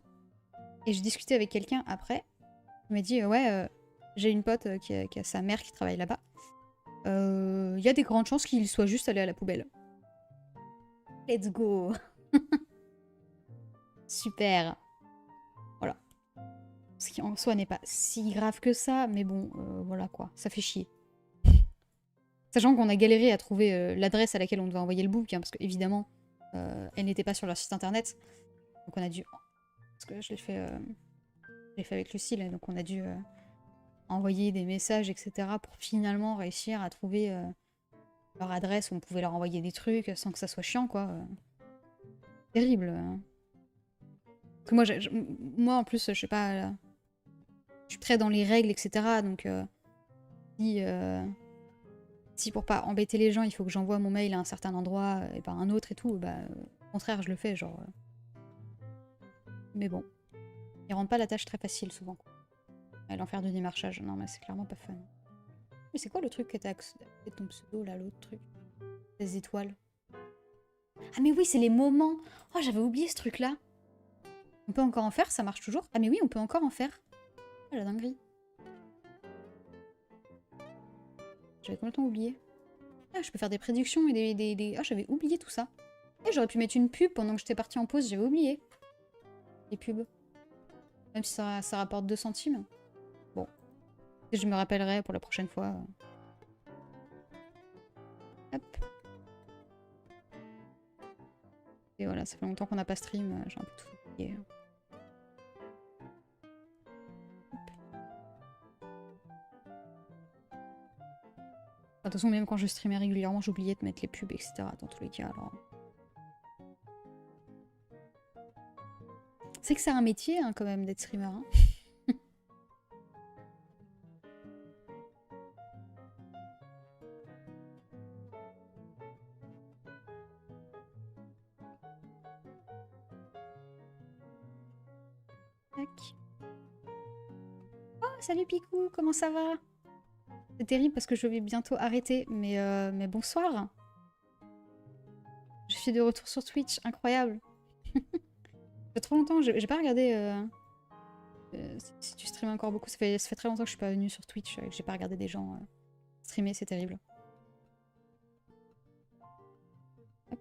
Et j'ai discuté avec quelqu'un après. Il m'a dit, ouais, j'ai une pote qui a sa mère qui travaille là-bas. Il y a des grandes chances qu'il soit juste allé à la poubelle. Let's go. Super. Voilà. Ce qui en soi n'est pas si grave que ça, mais bon, voilà quoi, ça fait chier. Sachant qu'on a galéré à trouver l'adresse à laquelle on devait envoyer le book, hein, parce qu'évidemment, elle n'était pas sur leur site internet. Donc on a dû... Parce que je l'ai fait avec Lucille, donc on a dû envoyer des messages, etc. pour finalement réussir à trouver leur adresse où on pouvait leur envoyer des trucs sans que ça soit chiant, quoi. Terrible. Hein. Parce que moi, en plus, je sais pas... je suis très dans les règles, etc. Donc, si pour pas embêter les gens, il faut que j'envoie mon mail à un certain endroit et pas à un autre et tout, bah, au contraire, je le fais, genre... Mais bon. Ils rendent pas la tâche très facile, souvent. Et l'enfer du démarchage, non, mais c'est clairement pas fun. Mais c'est quoi le truc que t'as accès ton pseudo, là, l'autre truc? Des étoiles. Ah mais oui, c'est les moments. Oh, j'avais oublié ce truc-là. On peut encore en faire, ça marche toujours. Ah mais oui, on peut encore en faire. Oh, la dinguerie. J'avais complètement oublié. Ah, je peux faire des prédictions et des... Ah, j'avais oublié tout ça. Et j'aurais pu mettre une pub pendant que j'étais partie en pause, j'avais oublié. Les pubs. Même si ça rapporte 2 centimes. Bon. Je me rappellerai pour la prochaine fois. Hop. Et voilà, ça fait longtemps qu'on n'a pas stream, j'ai un peu tout oublié. De toute façon, même quand je streamais régulièrement, j'oubliais de mettre les pubs, etc. Dans tous les cas, alors... C'est que c'est un métier, hein, quand même, d'être streamer. Hein. Tac. Oh, salut Picou, comment ça va? C'est terrible parce que je vais bientôt arrêter, mais bonsoir. Je suis de retour sur Twitch, incroyable. Ça fait trop longtemps, j'ai pas regardé si tu streames encore beaucoup. Ça fait très longtemps que je suis pas venue sur Twitch, que j'ai pas regardé des gens streamer, c'est terrible. Hop.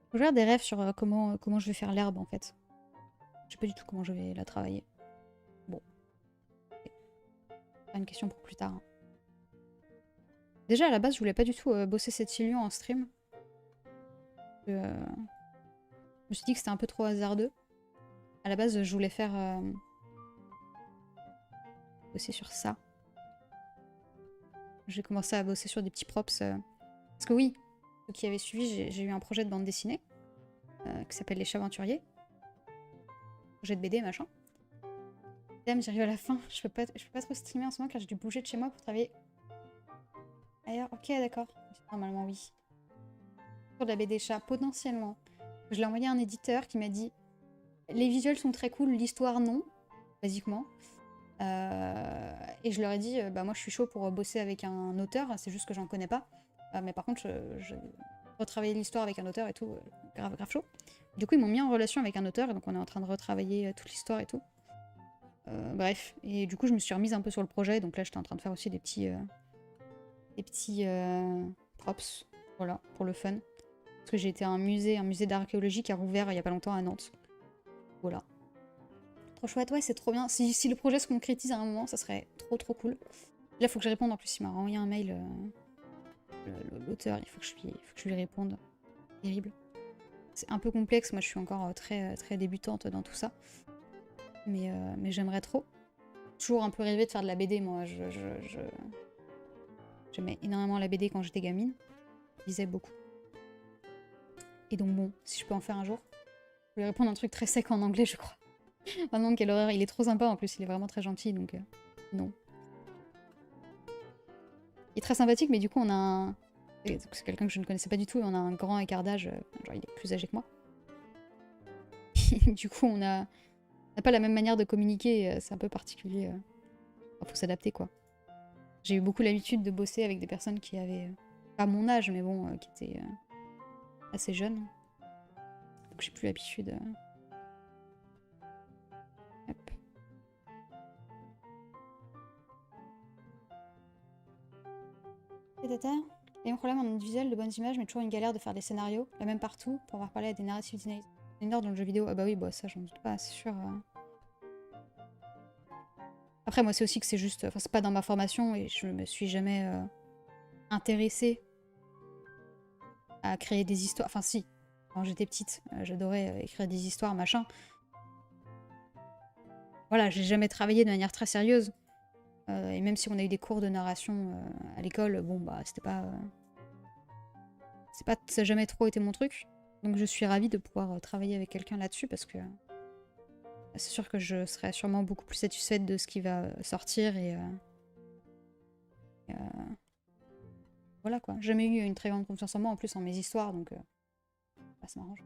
Faut que je regarde des rêves sur comment je vais faire l'herbe en fait. Je sais pas du tout comment je vais la travailler. Bon. C'est une question pour plus tard. Hein. Déjà, à la base, je voulais pas du tout bosser cette Silion en stream. Je me suis dit que c'était un peu trop hasardeux. À la base, je voulais faire... bosser sur ça. J'ai commencé à bosser sur des petits props. Parce que oui, ceux qui avaient suivi, j'ai eu un projet de bande dessinée qui s'appelle Les Chaventuriers. Projet de BD, machin. Dame, j'arrive à la fin. Je peux pas trop streamer en ce moment car j'ai dû bouger de chez moi pour travailler ailleurs. Ok, d'accord. Normalement, oui. Sur de la BD chat, potentiellement. Je l'ai envoyé à un éditeur qui m'a dit les visuels sont très cool, l'histoire non, basiquement. Et je leur ai dit bah moi je suis chaud pour bosser avec un auteur, c'est juste que j'en connais pas. Mais par contre, je retravailler l'histoire avec un auteur et tout, grave chaud. Du coup, ils m'ont mis en relation avec un auteur, et donc on est en train de retravailler toute l'histoire et tout. Bref, et du coup, je me suis remise un peu sur le projet. Donc là, j'étais en train de faire aussi des petits props, voilà, pour le fun. Parce que j'ai été à un musée d'archéologie qui a rouvert il y a pas longtemps à Nantes. Voilà. Trop chouette, ouais, c'est trop bien. Si le projet se concrétise à un moment, ça serait trop cool. Là, faut que je réponde en plus. Il m'a renvoyé un mail, l'auteur. Il faut que je lui réponde. Terrible. C'est un peu complexe. Moi, je suis encore très débutante dans tout ça. Mais j'aimerais trop. Toujours un peu rêvé de faire de la BD, moi. J'aimais énormément la BD quand j'étais gamine. Je lisais beaucoup. Et donc bon, si je peux en faire un jour. Je vais répondre un truc très sec en anglais, je crois. Ah non, quelle horreur. Il est trop sympa en plus. Il est vraiment très gentil, donc non. Il est très sympathique, mais du coup, on a un... C'est quelqu'un que je ne connaissais pas du tout, et on a un grand écart d'âge. Genre, il est plus âgé que moi. Du coup, on n'a pas la même manière de communiquer. C'est un peu particulier. Faut s'adapter, quoi. J'ai eu beaucoup l'habitude de bosser avec des personnes qui avaient... pas mon âge, mais bon, qui étaient assez jeunes. Donc j'ai plus l'habitude... Hop. Il y a un problème en visuel de bonnes images, mais toujours une galère de faire des scénarios, la même partout, pour avoir parlé à des narratifs designers dans le jeu vidéo. Ah bah oui, bah ça j'en doute pas, c'est sûr. Après moi c'est aussi que c'est juste... Enfin c'est pas dans ma formation et je me suis jamais intéressée à créer des histoires. Enfin si, quand j'étais petite, j'adorais écrire des histoires, machin. Voilà, j'ai jamais travaillé de manière très sérieuse. Et même si on a eu des cours de narration à l'école, bon bah c'était pas... ça n'a jamais trop été mon truc. Donc je suis ravie de pouvoir travailler avec quelqu'un là-dessus parce que c'est sûr que je serai sûrement beaucoup plus satisfaite de ce qui va sortir et, voilà quoi. J'ai jamais eu une très grande confiance en moi en plus en mes histoires donc bah, ça m'arrange.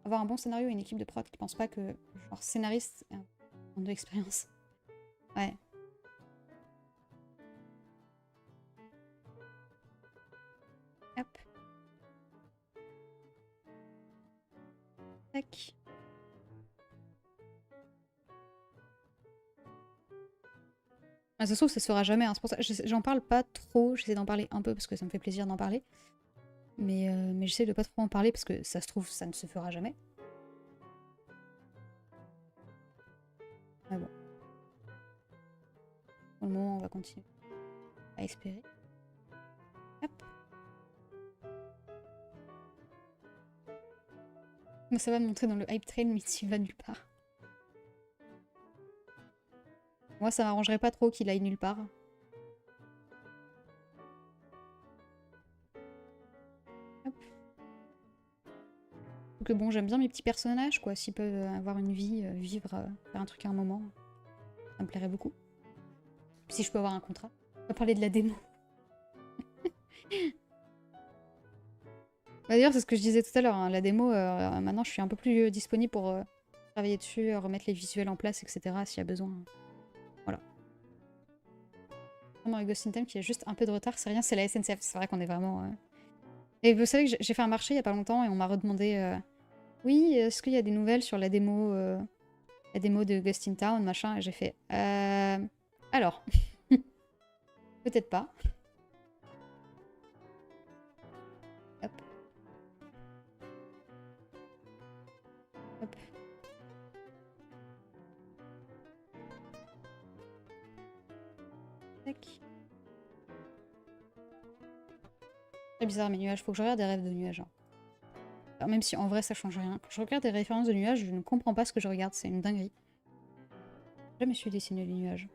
Avoir un bon scénario et une équipe de prod qui pense pas que genre scénariste a de l'expérience. Ouais. Hop. Tac. Ah, ça se trouve, ça se fera jamais. Hein. C'est pour ça j'en parle pas trop. J'essaie d'en parler un peu parce que ça me fait plaisir d'en parler. Mais j'essaie de pas trop en parler parce que ça se trouve, ça ne se fera jamais. Mais bon. Pour le moment, on va continuer à espérer. Hop. Moi, ça va me montrer dans le hype train, mais tu vas nulle part. Moi, ça m'arrangerait pas trop qu'il aille nulle part. Hop. Donc bon, j'aime bien mes petits personnages, quoi. S'ils peuvent avoir une vie, vivre, faire un truc à un moment, ça me plairait beaucoup. Si je peux avoir un contrat. On va parler de la démo. Bah, d'ailleurs, c'est ce que je disais tout à l'heure. Hein. La démo, maintenant, je suis un peu plus disponible pour travailler dessus, remettre les visuels en place, etc. s'il y a besoin. Voilà. Vraiment, avec Ghost in Time qui a juste un peu de retard, c'est rien, c'est la SNCF. C'est vrai qu'on est vraiment... Et vous savez que j'ai fait un marché il y a pas longtemps et on m'a redemandé... Oui, est-ce qu'il y a des nouvelles sur la démo de Ghost in Town, machin? Et j'ai fait... Alors... Peut-être pas. Hop. Hop. Tac. Très bizarre mes nuages, faut que je regarde des rêves de nuages. Hein. Alors, même si en vrai ça change rien. Quand je regarde des références de nuages, je ne comprends pas ce que je regarde, c'est une dinguerie. J'ai jamais su dessiner les nuages.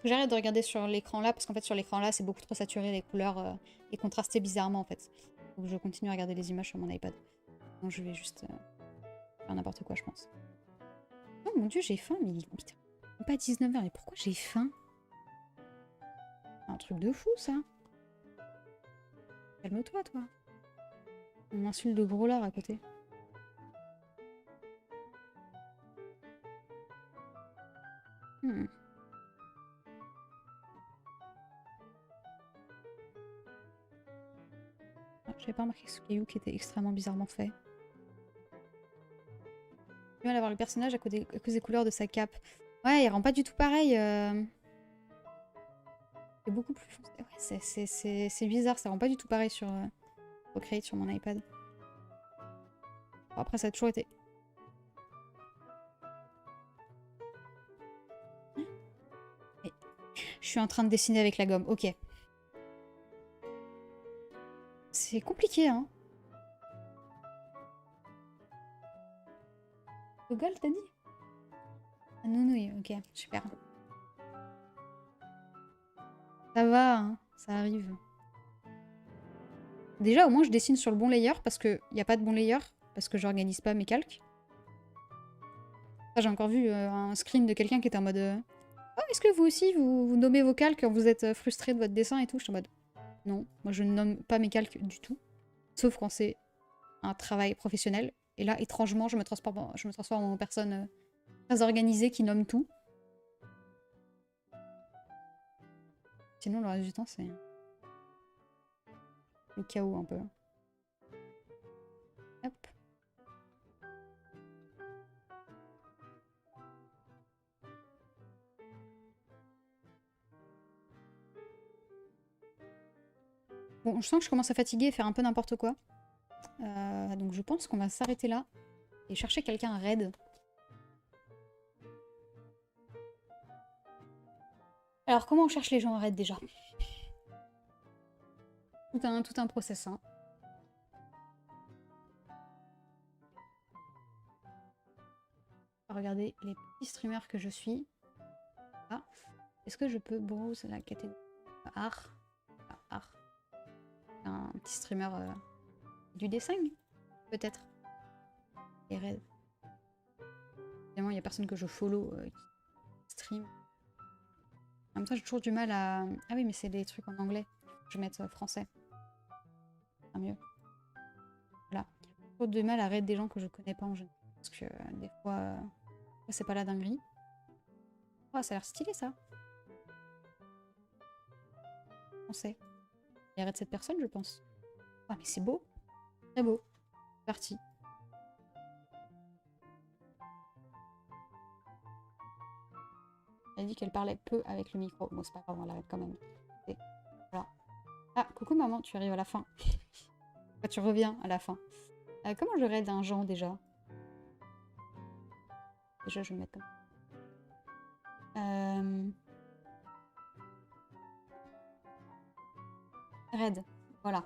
J'arrête de regarder sur l'écran là, parce qu'en fait sur l'écran là c'est beaucoup trop saturé, les couleurs et contrasté bizarrement en fait. Donc je continue à regarder les images sur mon iPad. Donc je vais juste faire n'importe quoi je pense. Oh mon dieu j'ai faim, mais il est pas 19h, mais pourquoi j'ai faim? Un truc de fou ça. Calme-toi toi. On insulte de gros lard à côté. Hmm. Ah, j'avais pas remarqué ce caillou qui était extrêmement bizarrement fait. J'ai du mal à voir le personnage à cause des couleurs de sa cape. Ouais, il rend pas du tout pareil. C'est beaucoup plus foncé. Ouais, c'est bizarre, ça rend pas du tout pareil sur Procreate sur mon iPad. Bon, après, ça a toujours été. Et je suis en train de dessiner avec la gomme, ok. C'est compliqué, hein. Google, t'as dit? Ah, nounouille, ok, super. Ça va, hein, ça arrive. Déjà, au moins, je dessine sur le bon layer parce qu'il n'y a pas de bon layer, parce que j'organise pas mes calques. J'ai encore vu un screen de quelqu'un qui était en mode oh, est-ce que vous aussi, vous nommez vos calques quand vous êtes frustré de votre dessin et tout? Je suis en mode non, moi je ne nomme pas mes calques du tout. Sauf quand c'est un travail professionnel. Et là, étrangement, je me transforme en personne très organisée qui nomme tout. Sinon, le reste du temps, c'est le chaos un peu. Hop. Bon, je sens que je commence à fatiguer et faire un peu n'importe quoi. Donc je pense qu'on va s'arrêter là et chercher quelqu'un raid. Alors, comment on cherche les gens raid déjà? Tout un process, hein. On va regarder les petits streamers que je suis. Ah, est-ce que je peux browse la catégorie art? Ah, art. Un petit streamer du dessin, peut-être. Et raid. Évidemment, il n'y a personne que je follow qui stream. En même temps, j'ai toujours du mal à... Ah oui, mais c'est des trucs en anglais. Je vais mettre français. Ah, mieux. Voilà. J'ai toujours du mal à raid des gens que je connais pas en général. Parce que des fois, c'est pas la dinguerie. Oh, ça a l'air stylé, ça. Français. Il raid cette personne, je pense. Ah, mais c'est beau. Très beau. Parti. Elle a dit qu'elle parlait peu avec le micro. Bon, c'est pas grave, on l'arrête quand même. Et voilà. Ah, coucou maman, tu arrives à la fin. Enfin, tu reviens à la fin. Comment je raid un Jean déjà? Déjà, je vais me mettre comme raid. Voilà.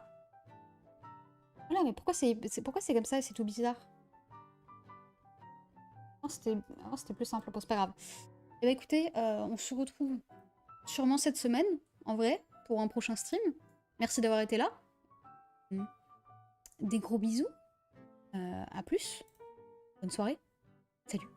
Voilà, mais pourquoi c'est comme ça et c'est tout bizarre? C'était plus simple. Bon, c'est pas grave. Eh ben écoutez, on se retrouve sûrement cette semaine, en vrai, pour un prochain stream. Merci d'avoir été là. Des gros bisous. À plus. Bonne soirée. Salut.